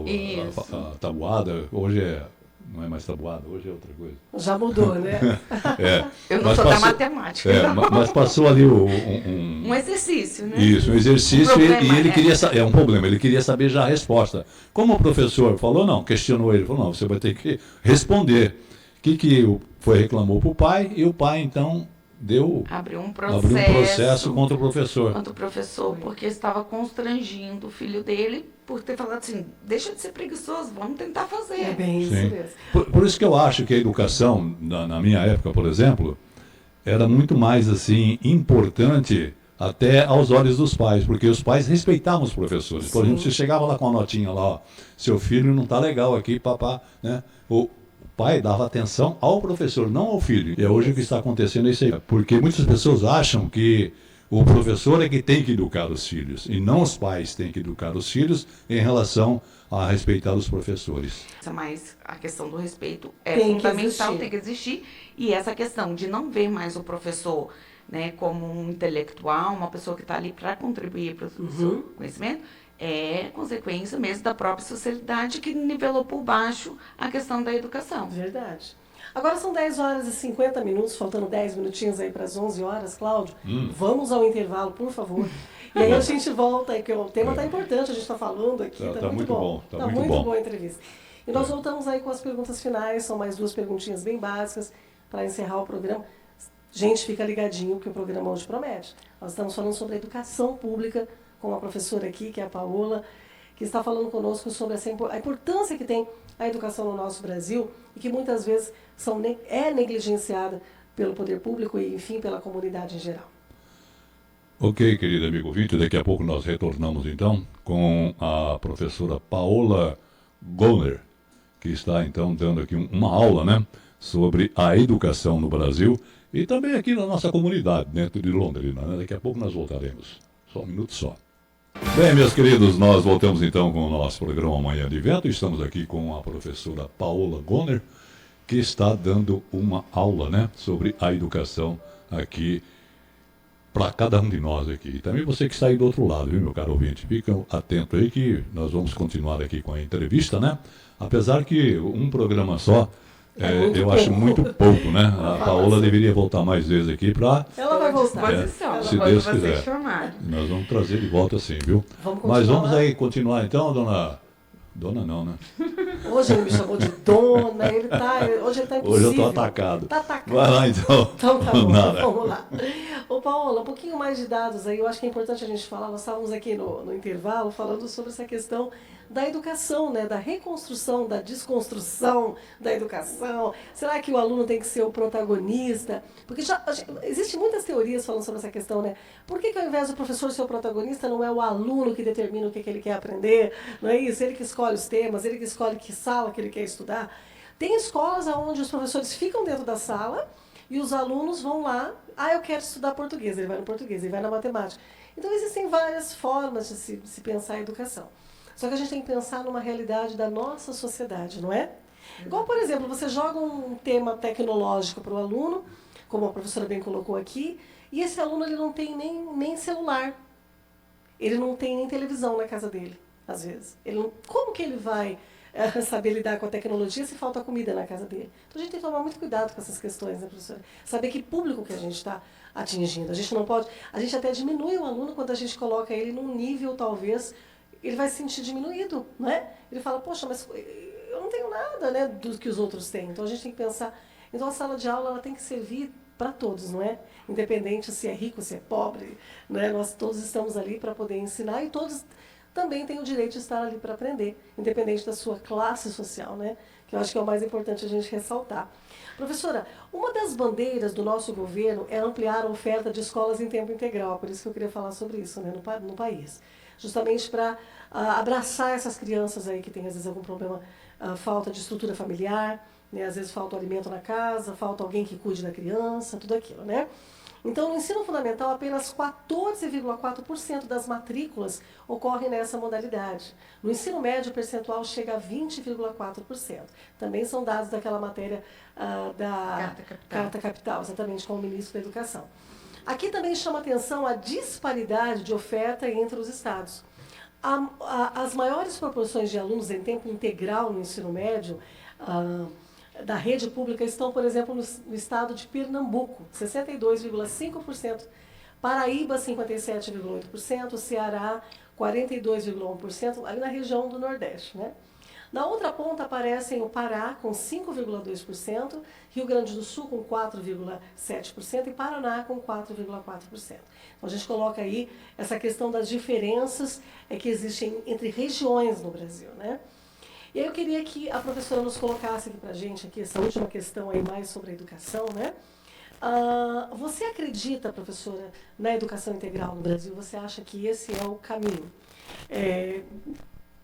a tabuada. Hoje não é mais tabuada, hoje é outra coisa. Já mudou, né? Eu não sou da matemática. Mas passou ali um exercício, né? Isso, um exercício, e ele queria saber, um problema, ele queria saber já a resposta. Como o professor falou, não, questionou ele, falou, não, você vai ter que responder. O que reclamou para o pai, e o pai, então, abriu um processo contra o professor. Porque estava constrangindo o filho dele por ter falado assim, deixa de ser preguiçoso, vamos tentar fazer. É bem isso mesmo. Por isso que eu acho que a educação, na minha época, por exemplo, era muito mais assim importante até aos olhos dos pais, porque os pais respeitavam os professores. Por exemplo, você chegava lá com a notinha lá, ó, seu filho não está legal aqui, papá, né? O pai dava atenção ao professor, não ao filho. E é hoje o que está acontecendo isso aí. Porque muitas pessoas acham que o professor é que tem que educar os filhos, e não os pais têm que educar os filhos em relação a respeitar os professores. Mas a questão do respeito é fundamental, tem que existir. E essa questão de não ver mais o professor, né, como um intelectual, uma pessoa que está ali para contribuir para o seu conhecimento, é consequência mesmo da própria sociedade que nivelou por baixo a questão da educação. Verdade. Agora são 10 horas e 50 minutos, faltando 10 minutinhos aí para as 11 horas, Cláudio. Vamos ao intervalo, por favor. E aí a gente volta, porque o tema está importante, a gente está falando aqui, está muito bom. Está muito bom a entrevista. E nós voltamos aí com as perguntas finais, são mais 2 perguntinhas bem básicas para encerrar o programa. Gente, fica ligadinho que o programa hoje promete. Nós estamos falando sobre a educação pública com a professora aqui, que é a Paola, que está falando conosco sobre a importância que tem a educação no nosso Brasil e que muitas vezes é negligenciada pelo poder público e, enfim, pela comunidade em geral. Ok, querido amigo ouvinte, daqui a pouco nós retornamos então com a professora Paola Goner, que está então dando aqui uma aula, né, sobre a educação no Brasil e também aqui na nossa comunidade, dentro de Londrina, né? Daqui a pouco nós voltaremos. Só um minuto só. Bem, meus queridos, nós voltamos então com o nosso programa Manhã de Vento. Estamos aqui com a professora Paola Goner, que está dando uma aula, né, sobre a educação aqui para cada um de nós aqui. E também você que está aí do outro lado, viu, meu caro ouvinte? Fiquem atentos aí que nós vamos continuar aqui com a entrevista, né? Apesar que um programa só, eu acho muito pouco, né? A Paola deveria voltar mais vezes aqui para... Ela vai voltar. Se Deus quiser. Nós vamos trazer de volta sim, viu? Mas vamos aí continuar então, dona... Dona não, né? Hoje ele me chamou de dona, hoje ele está impossível. Hoje eu estou atacado. Está atacado. Vai lá então. Então tá bom, vamos lá. Ô Paola, um pouquinho mais de dados aí, eu acho que é importante a gente falar, nós estávamos aqui no intervalo falando sobre essa questão da educação, né, da reconstrução, da desconstrução da educação. Será que o aluno tem que ser o protagonista? Porque existem muitas teorias falando sobre essa questão, né? Por que ao invés do professor ser o protagonista, não é o aluno que determina o que ele quer aprender? Não é isso? Ele que escolhe os temas, ele que escolhe que sala que ele quer estudar. Tem escolas onde os professores ficam dentro da sala e os alunos vão lá, eu quero estudar português, ele vai no português, ele vai na matemática. Então existem várias formas de se pensar a educação. Só que a gente tem que pensar numa realidade da nossa sociedade, não é? Igual, por exemplo, você joga um tema tecnológico para o aluno, como a professora bem colocou aqui, e esse aluno ele não tem nem celular. Ele não tem nem televisão na casa dele, às vezes. Como que ele vai saber lidar com a tecnologia se falta comida na casa dele? Então a gente tem que tomar muito cuidado com essas questões, né, professora? Saber que público que a gente está atingindo. A gente não pode... A gente até diminui o aluno quando a gente coloca ele num nível, talvez... Ele vai se sentir diminuído, não é? Ele fala, poxa, mas eu não tenho nada, né, do que os outros têm. Então a gente tem que pensar... Então a sala de aula ela tem que servir para todos, não é? Independente se é rico, se é pobre, né? Nós todos estamos ali para poder ensinar e todos também têm o direito de estar ali para aprender, independente da sua classe social, né? Que eu acho que é o mais importante a gente ressaltar. Professora, uma das bandeiras do nosso governo é ampliar a oferta de escolas em tempo integral, por isso que eu queria falar sobre isso, né, no país. Justamente para abraçar essas crianças aí que têm, às vezes, algum problema, falta de estrutura familiar, né? Às vezes falta o alimento na casa, falta alguém que cuide da criança, tudo aquilo, né? Então, no ensino fundamental, apenas 14,4% das matrículas ocorrem nessa modalidade. No ensino médio, o percentual chega a 20,4%. Também são dados daquela matéria da Carta Capital, exatamente, com o ministro da Educação. Aqui também chama atenção a disparidade de oferta entre os estados. As maiores proporções de alunos em tempo integral no ensino médio da rede pública estão, por exemplo, no estado de Pernambuco, 62,5%, Paraíba, 57,8%, Ceará, 42,1%, ali na região do Nordeste, né? Na outra ponta aparecem o Pará, com 5,2%, Rio Grande do Sul, com 4,7% e Paraná, com 4,4%. Então, a gente coloca aí essa questão das diferenças que existem entre regiões no Brasil, né? E aí eu queria que a professora nos colocasse aqui para a gente, aqui, essa última questão aí mais sobre a educação, né? Você acredita, professora, na educação integral no Brasil? Você acha que esse é o caminho?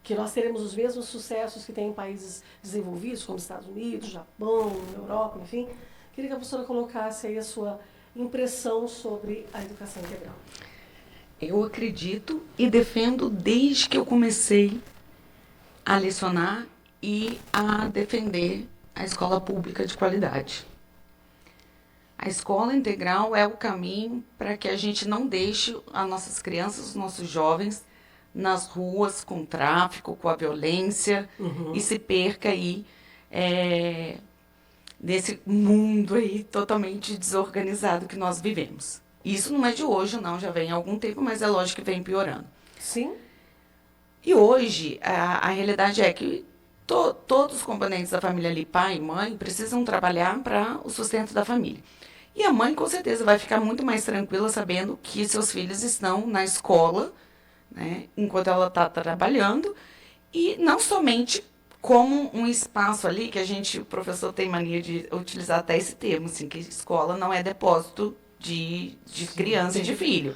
Que nós teremos os mesmos sucessos que tem em países desenvolvidos, como Estados Unidos, Japão, Europa, enfim? Queria que a professora colocasse aí a sua impressão sobre a educação integral. Eu acredito e defendo desde que eu comecei a lecionar e a defender a escola pública de qualidade. A escola integral é o caminho para que a gente não deixe as nossas crianças, os nossos jovens, nas ruas com tráfico, com a violência, e se perca aí nesse mundo aí totalmente desorganizado que nós vivemos. Isso não é de hoje, não, já vem há algum tempo, mas é lógico que vem piorando. Sim. E hoje, a realidade é que todos os componentes da família ali, pai e mãe, precisam trabalhar para o sustento da família. E a mãe, com certeza, vai ficar muito mais tranquila sabendo que seus filhos estão na escola, né, enquanto ela está trabalhando, e não somente como um espaço ali, que o professor tem mania de utilizar até esse termo, assim, que escola não é depósito de criança e de filho.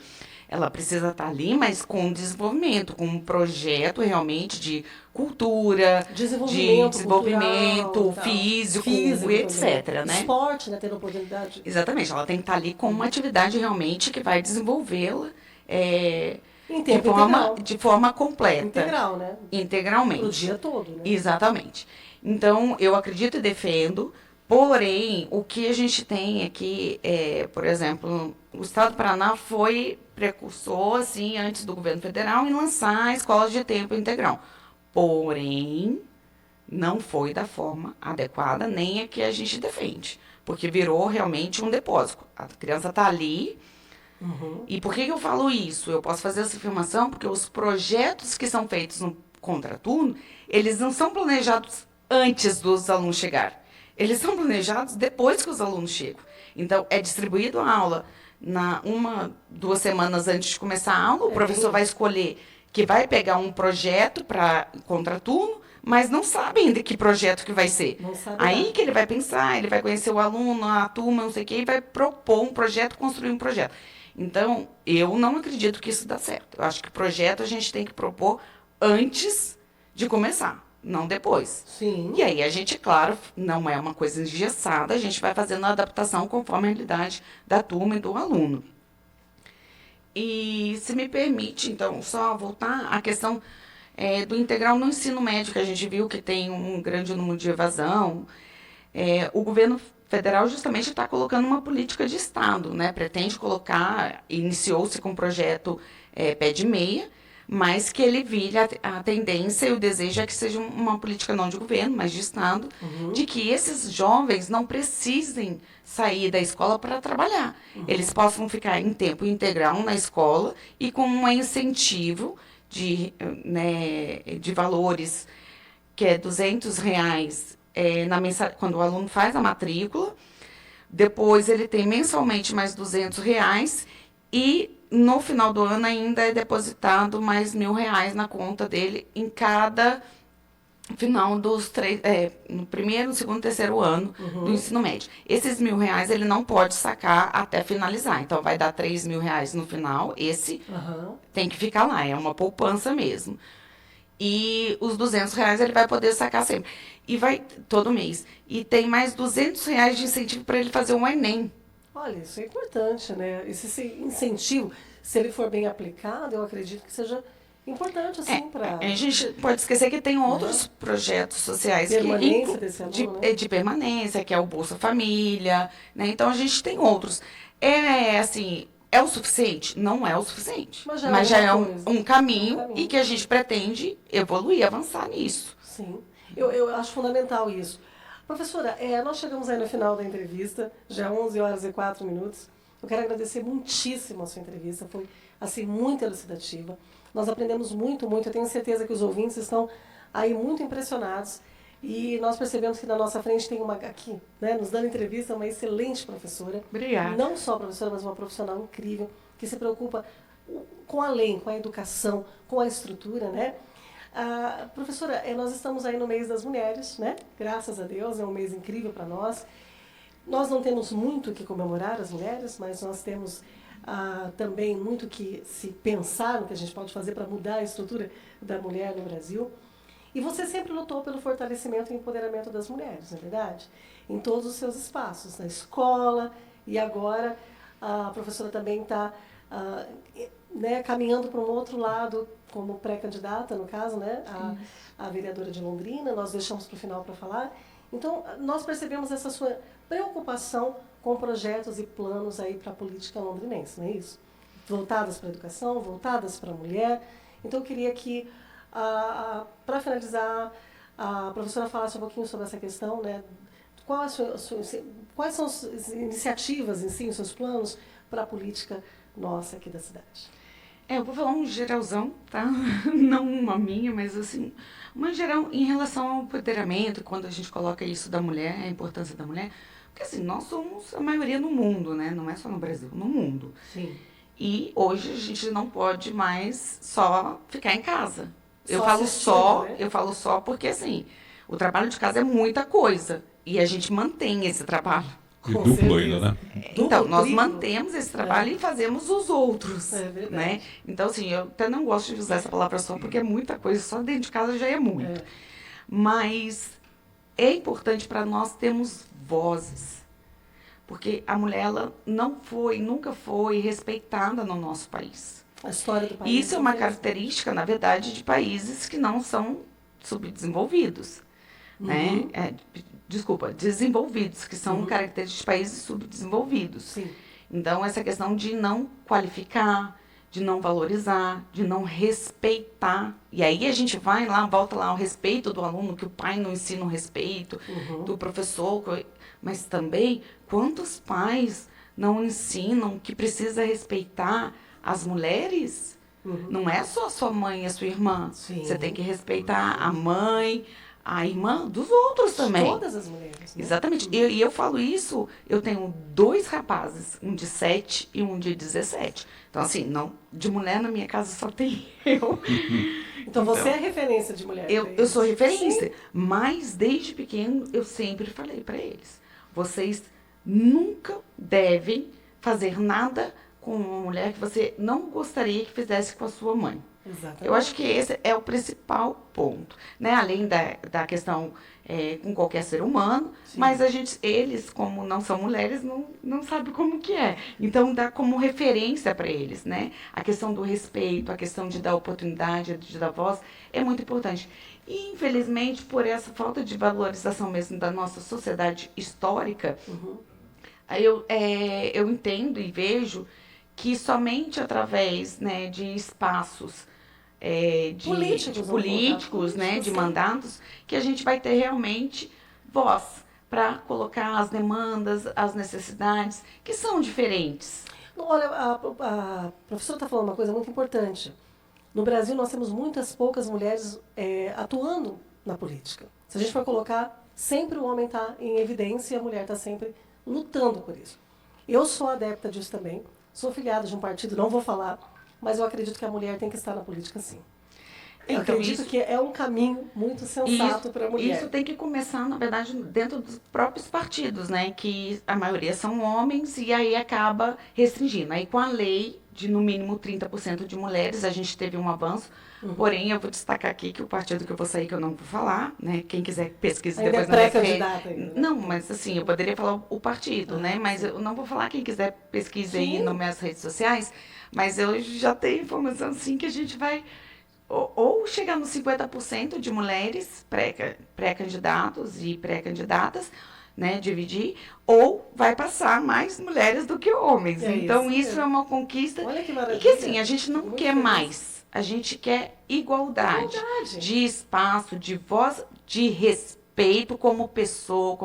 Ela precisa estar ali, mas com desenvolvimento, com um projeto realmente de cultura, de desenvolvimento cultural, físico, etc. Né? Esporte, né, tendo oportunidade. Exatamente, ela tem que estar ali com uma atividade realmente que vai desenvolvê-la de forma completa. Integral, né? Integralmente. O dia todo, né? Exatamente. Então, eu acredito e defendo, porém, o que a gente tem aqui, por exemplo, o Estado do Paraná foi precursor, assim, antes do governo federal, em lançar escolas de tempo integral. Porém, não foi da forma adequada, nem a que a gente defende, porque virou realmente um depósito. A criança está ali. Uhum. E por que eu falo isso? Eu posso fazer essa afirmação porque os projetos que são feitos no contraturno, eles não são planejados antes dos alunos chegar. Eles são planejados depois que os alunos chegam. Então, é distribuído a aula 2 semanas antes de começar a aula. O professor vai escolher que vai pegar um projeto para contraturno, mas não sabe ainda que projeto que vai ser. Aí que ele vai pensar, ele vai conhecer o aluno, a turma, não sei o quê, e vai propor um projeto, construir um projeto. Então, eu não acredito que isso dá certo. Eu acho que projeto a gente tem que propor antes de começar, não depois. Sim. E aí a gente, claro, não é uma coisa engessada, a gente vai fazendo a adaptação conforme a realidade da turma e do aluno. E se me permite, então, só voltar à questão do integral no ensino médio, que a gente viu que tem um grande número de evasão. O governo federal justamente está colocando uma política de Estado, né? Pretende colocar, iniciou-se com o projeto Pé de Meia, mas que ele vire a tendência e o desejo é que seja uma política não de governo, mas de Estado, de que esses jovens não precisem sair da escola para trabalhar. Eles possam ficar em tempo integral na escola e com um incentivo de valores que é R$ 200 quando o aluno faz a matrícula. Depois ele tem mensalmente mais R$ 200 e no final do ano ainda é depositado mais R$ 1.000 na conta dele em cada final dos no primeiro, no segundo, terceiro ano do ensino médio. Esses R$ 1.000 ele não pode sacar até finalizar. Então vai dar R$ 3.000 no final. Esse tem que ficar lá, é uma poupança mesmo. E os R$ 200 ele vai poder sacar sempre. E vai todo mês. E tem mais R$ 200 de incentivo para ele fazer um Enem. Olha, isso é importante, né? Esse incentivo, se ele for bem aplicado, eu acredito que seja importante, assim, para... A gente pode esquecer que tem outros projetos sociais permanência desse aluno, né? de permanência, que é o Bolsa Família, né? Então a gente tem outros. Assim, é o suficiente? Não é o suficiente. Mas já é um caminho e que a gente pretende evoluir, avançar nisso. Sim, eu acho fundamental isso. Professora, nós chegamos aí no final da entrevista, já 11h04. Eu quero agradecer muitíssimo a sua entrevista, foi assim, muito elucidativa. Nós aprendemos muito, muito. Eu tenho certeza que os ouvintes estão aí muito impressionados. E nós percebemos que na nossa frente tem uma aqui, né, nos dando entrevista, uma excelente professora. Obrigada. Não só professora, mas uma profissional incrível, que se preocupa com a educação, com a estrutura, né? Professora, nós estamos aí no mês das mulheres, né? Graças a Deus, é um mês incrível para nós. Nós não temos muito que comemorar as mulheres, mas nós temos também muito que se pensar no que a gente pode fazer para mudar a estrutura da mulher no Brasil. E você sempre lutou pelo fortalecimento e empoderamento das mulheres, não é verdade? Em todos os seus espaços, na escola, e agora a professora também está caminhando para um outro lado, como pré-candidata, no caso, né, a vereadora de Londrina. Nós deixamos para o final para falar. Então, nós percebemos essa sua preocupação com projetos e planos aí para a política londrinense, não é isso? Voltadas para a educação, voltadas para a mulher. Então, eu queria que, para finalizar, a professora falasse um pouquinho sobre essa questão, né, Quais são as iniciativas em si, os seus planos para a política nossa aqui da cidade? Eu vou falar um geralzão, tá? Não uma minha, mas assim, uma geral em relação ao empoderamento, quando a gente coloca isso da mulher, a importância da mulher, porque assim, nós somos a maioria no mundo, né? Não é só no Brasil, no mundo. Sim. E hoje a gente não pode mais só ficar em casa. Eu falo só porque assim, o trabalho de casa é muita coisa e a gente mantém esse trabalho. E duplo ainda, né? Então, nós mantemos esse trabalho e fazemos os outros, verdade. né? Então, assim, eu até não gosto de usar essa palavra só, porque é muita coisa, só dentro de casa já é muito. Mas é importante para nós termos vozes, porque a mulher, ela nunca foi respeitada no nosso país. A história do país. E isso é uma característica, na verdade, de países que não são subdesenvolvidos, né? Desenvolvidos, que são características de países subdesenvolvidos. Sim. Então, essa questão de não qualificar, de não valorizar, de não respeitar. E aí a gente vai lá, volta lá ao respeito do aluno, que o pai não ensina o respeito, do professor, mas também quantos pais não ensinam que precisa respeitar as mulheres? Não é só a sua mãe e a sua irmã. Sim. Você tem que respeitar a mãe, a irmã dos outros também. Todas as mulheres. Né? Exatamente. E eu falo isso, eu tenho 2 rapazes, um de 7 e um de 17. Então, assim, não, de mulher na minha casa só tem eu. Então você é referência de mulher. Eu sou referência. Sim. Mas, desde pequeno, eu sempre falei para eles, vocês nunca devem fazer nada com uma mulher que você não gostaria que fizesse com a sua mãe. Exatamente. Eu acho que esse é o principal ponto, né? Além da questão com qualquer ser humano, Sim. mas eles, como não são mulheres, não sabem como que é. Então, dá como referência para eles, né? A questão do respeito, a questão de dar oportunidade, de dar voz, é muito importante. E, infelizmente, por essa falta de valorização mesmo da nossa sociedade histórica, eu entendo e vejo que somente através, né, de espaços políticos, né, de mandatos, que a gente vai ter realmente voz para colocar as demandas, as necessidades, que são diferentes. Olha, a professora está falando uma coisa muito importante. No Brasil, nós temos poucas mulheres atuando na política. Se a gente for colocar, sempre o homem está em evidência e a mulher está sempre lutando por isso. Eu sou adepta disso também. Sou filiada de um partido, não vou falar, mas eu acredito que a mulher tem que estar na política, sim. Eu acredito que é um caminho muito sensato para a mulher. Isso tem que começar, na verdade, dentro dos próprios partidos, né? Que a maioria são homens e aí acaba restringindo. Aí com a lei de no mínimo 30% de mulheres, a gente teve um avanço. Porém, eu vou destacar aqui que o partido que eu vou sair, que eu não vou falar, né? Quem quiser pesquisa ainda depois é pré-candidata ainda. Não, mas assim, eu poderia falar o partido, né? Mas eu não vou falar, quem quiser pesquisa aí nas minhas redes sociais, mas eu já tenho informação assim que a gente vai ou chegar nos 50% de mulheres pré-candidatos e pré-candidatas, né, dividir, ou vai passar mais mulheres do que homens. Então, isso é uma conquista. Olha que maravilha. E que, assim, a gente não quer mais. A gente quer igualdade de espaço, de voz, de respeito como pessoa,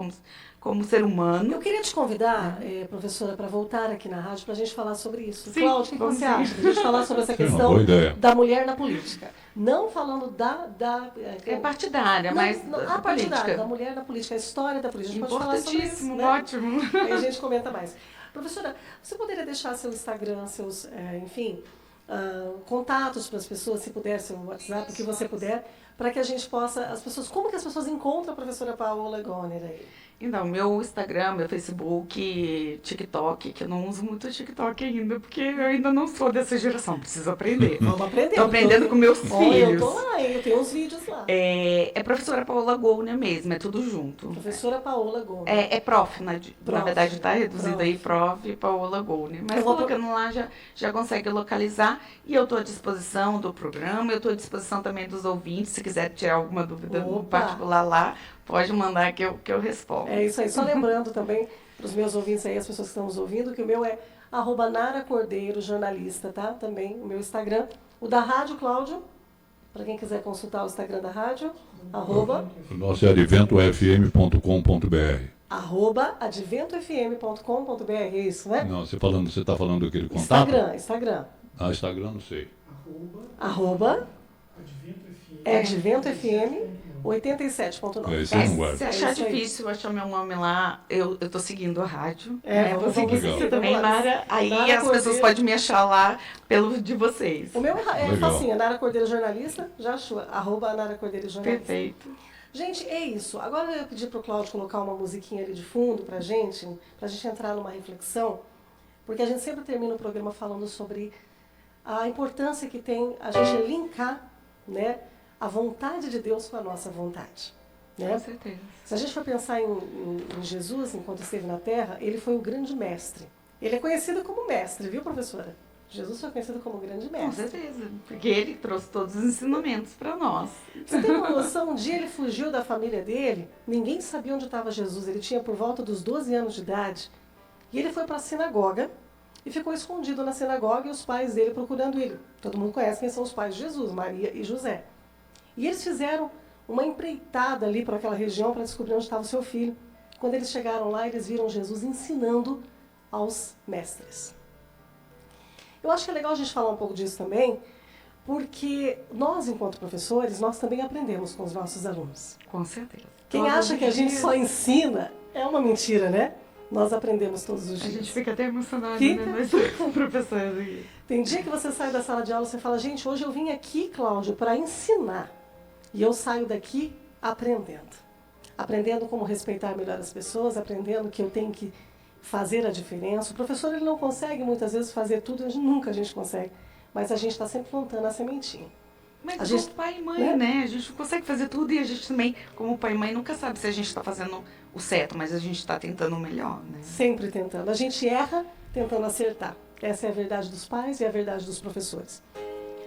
como ser humano. Eu queria te convidar, professora, para voltar aqui na rádio para a gente falar sobre isso. Sim, Cláudio, o que você acha? A gente falar sobre essa questão da mulher na política. Não falando é partidária, mas a partidária, da mulher na política, a história da política. A gente pode falar sobre isso, né? Ótimo. Aí a gente comenta mais. Professora, você poderia deixar seu Instagram, seus, contatos para as pessoas, se puder, seu WhatsApp, o que você puder, para que a gente possa, como que as pessoas encontram a professora Paola Goner aí? Então, meu Instagram, meu Facebook, TikTok, que eu não uso muito o TikTok ainda, porque eu ainda não sou dessa geração, preciso aprender. Vamos aprender. Estou aprendendo com meus filhos. Eu tô lá, eu tenho uns vídeos lá. É professora Paola Goner mesmo, é tudo junto. Professora Paola Goner. É prof, na verdade está reduzido aí, prof. Paola Goner. Mas colocando lá já consegue localizar, e eu estou à disposição do programa, eu estou à disposição também dos ouvintes, se quiser tirar alguma dúvida no particular lá, pode mandar que eu respondo. É isso aí. Só lembrando também para os meus ouvintes aí, as pessoas que estão nos ouvindo, que o meu é @Nara Cordeiro, jornalista, tá? Também o meu Instagram. O da rádio, Cláudio, para quem quiser consultar o Instagram da rádio, @. O nosso é adventofm.com.br. @adventofm.com.br, é isso, né? Não, você está falando daquele contato? Instagram. Ah, Instagram, não sei. Advento FM 87.9. Esse eu não guardo. Se achar difícil achar meu nome lá, eu tô seguindo a rádio. Vou seguir você também, Nara. Aí Nara as pessoas Cordeiro. podem me achar lá pelo de vocês. O meu é Legal. facinho, Nara Cordeiro Jornalista, já achou, @Nara Cordeiro Jornalista. Perfeito. Gente, é isso. Agora eu pedi pro Cláudio colocar uma musiquinha ali de fundo pra gente entrar numa reflexão, porque a gente sempre termina o programa falando sobre a importância que tem a gente linkar, né, a vontade de Deus com a nossa vontade. Né? Com certeza. Se a gente for pensar em Jesus, enquanto esteve na Terra, ele foi o grande mestre. Ele é conhecido como mestre, viu, professora? Jesus foi conhecido como grande Com mestre. certeza. Porque ele trouxe todos os ensinamentos para nós. Você tem uma noção? Um dia ele fugiu da família dele, ninguém sabia onde estava Jesus. Ele tinha por volta dos 12 anos de idade. E ele foi para a sinagoga e ficou escondido na sinagoga e os pais dele procurando ele. Todo mundo conhece quem são os pais de Jesus, Maria e José. E eles fizeram uma empreitada ali para aquela região para descobrir onde estava o seu filho. Quando eles chegaram lá, eles viram Jesus ensinando aos mestres. Eu acho que é legal a gente falar um pouco disso também, porque nós, enquanto professores, nós também aprendemos com os nossos alunos. Com certeza. Quem Todos acha os que a gente dias. só ensina é uma mentira, né? Nós aprendemos todos os A dias. gente fica até emocionado, Fica. né? Nós somos professores aqui. Tem dia que você sai da sala de aula e você fala, gente, hoje eu vim aqui, Cláudio, para ensinar. E eu saio daqui aprendendo. Aprendendo como respeitar melhor as pessoas, aprendendo que eu tenho que fazer a diferença. O professor ele não consegue muitas vezes fazer tudo, nunca a gente consegue. Mas a gente está sempre plantando a sementinha. Mas A como gente- pai e mãe, né? A gente não consegue fazer tudo e a gente também, como pai e mãe, nunca sabe se a gente está fazendo o certo, mas a gente está tentando o melhor, né? Sempre tentando. A gente erra tentando acertar. Essa é a verdade dos pais e a verdade dos professores.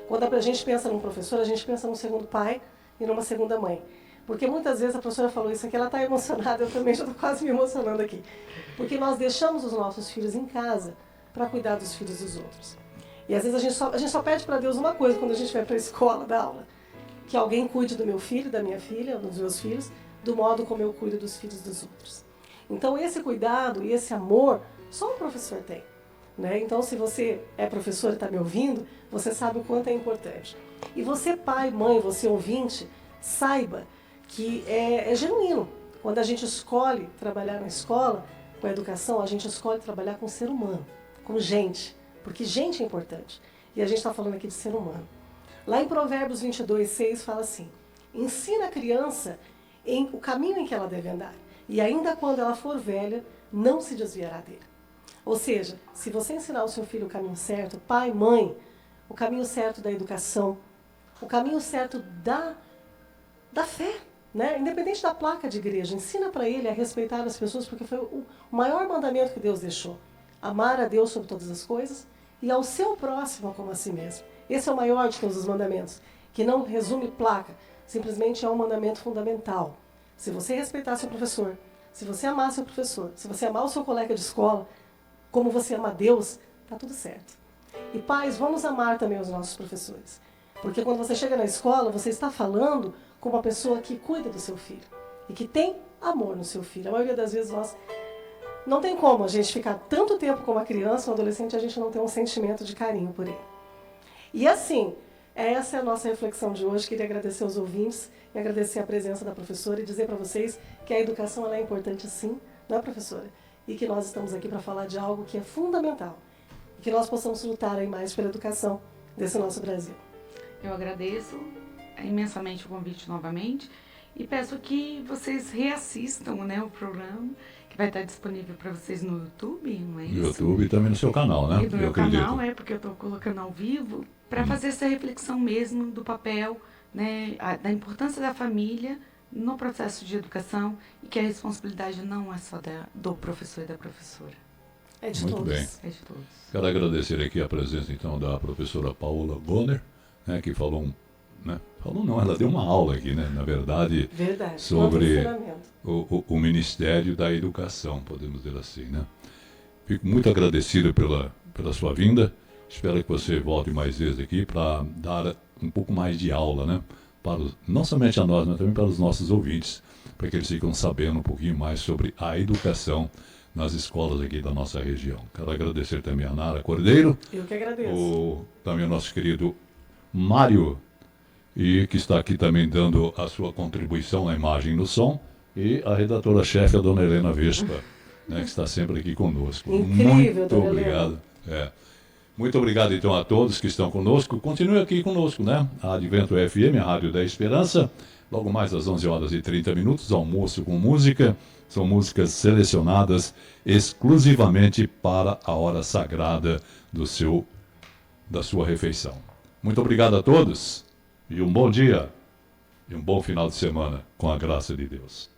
Quando a gente pensa num professor, a gente pensa num segundo pai e numa segunda mãe. Porque muitas vezes a professora falou isso aqui, ela está emocionada, eu também já estou quase me emocionando aqui. Porque nós deixamos os nossos filhos em casa para cuidar dos filhos dos outros. E às vezes a gente só pede para Deus uma coisa quando a gente vai para a escola dar aula. Que alguém cuide do meu filho, da minha filha, dos meus filhos, do modo como eu cuido dos filhos dos outros. Então esse cuidado e esse amor, só o professor tem. Né? Então se você é professor e está me ouvindo, você sabe o quanto é importante. E você pai, mãe, você ouvinte, saiba que é genuíno. Quando a gente escolhe trabalhar na escola, com a educação, a gente escolhe trabalhar com o ser humano, com gente. Porque gente é importante. E a gente está falando aqui de ser humano. Lá em Provérbios 22:6 fala assim, ensina a criança o caminho em que ela deve andar. E ainda quando ela for velha, não se desviará dele. Ou seja, se você ensinar o seu filho o caminho certo, pai, mãe, o caminho certo da educação, o caminho certo da fé, né? Independente da placa de igreja, ensina para ele a respeitar as pessoas, porque foi o maior mandamento que Deus deixou. Amar a Deus sobre todas as coisas e ao seu próximo como a si mesmo. Esse é o maior de todos os mandamentos, que não resume placa, simplesmente é um mandamento fundamental. Se você respeitar seu professor, se você amar seu professor, se você amar o seu colega de escola, como você ama a Deus, está tudo certo. E pais, vamos amar também os nossos professores. Porque quando você chega na escola, você está falando com uma pessoa que cuida do seu filho e que tem amor no seu filho. A maioria das vezes nós não tem como a gente ficar tanto tempo com uma criança, um adolescente, e a gente não tem um sentimento de carinho por ele. E assim, essa é a nossa reflexão de hoje. Queria agradecer aos ouvintes e agradecer a presença da professora e dizer para vocês que a educação ela é importante sim, não é, professora? E que nós estamos aqui para falar de algo que é fundamental. E que nós possamos lutar aí mais pela educação desse nosso Brasil. Eu agradeço imensamente o convite novamente e peço que vocês reassistam, né, o programa, que vai estar disponível para vocês no YouTube, não é isso? No YouTube e também no seu canal, né? E no Eu meu acredito. canal, porque eu estou colocando ao vivo, para fazer essa reflexão mesmo do papel, né, da importância da família no processo de educação e que a responsabilidade não é só do professor e da professora. É de Muito todos. bem. É de todos. Quero agradecer aqui a presença, então, da professora Paola Goner, né, que falou, falou não, ela deu uma aula aqui, né, na verdade, Verdade. sobre Quanto ensinamento. o Ministério da Educação, podemos dizer assim, né. Fico muito agradecido pela sua vinda, espero que você volte mais vezes aqui para dar um pouco mais de aula, né, não somente a nós, mas também para os nossos ouvintes, para que eles fiquem sabendo um pouquinho mais sobre a educação nas escolas aqui da nossa região. Quero agradecer também a Nara Cordeiro. Eu que agradeço. Também o nosso querido Mário, e que está aqui também dando a sua contribuição na imagem e no som, e a redatora-chefe, a dona Helena Vespa, né, que está sempre aqui conosco. Incrível, muito obrigado. Muito obrigado, então, a todos que estão conosco. Continue aqui conosco, né? A Advento FM, a Rádio da Esperança. Logo mais às 11h30, almoço com música. São músicas selecionadas exclusivamente para a hora sagrada da sua refeição. Muito obrigado a todos e um bom dia e um bom final de semana, com a graça de Deus.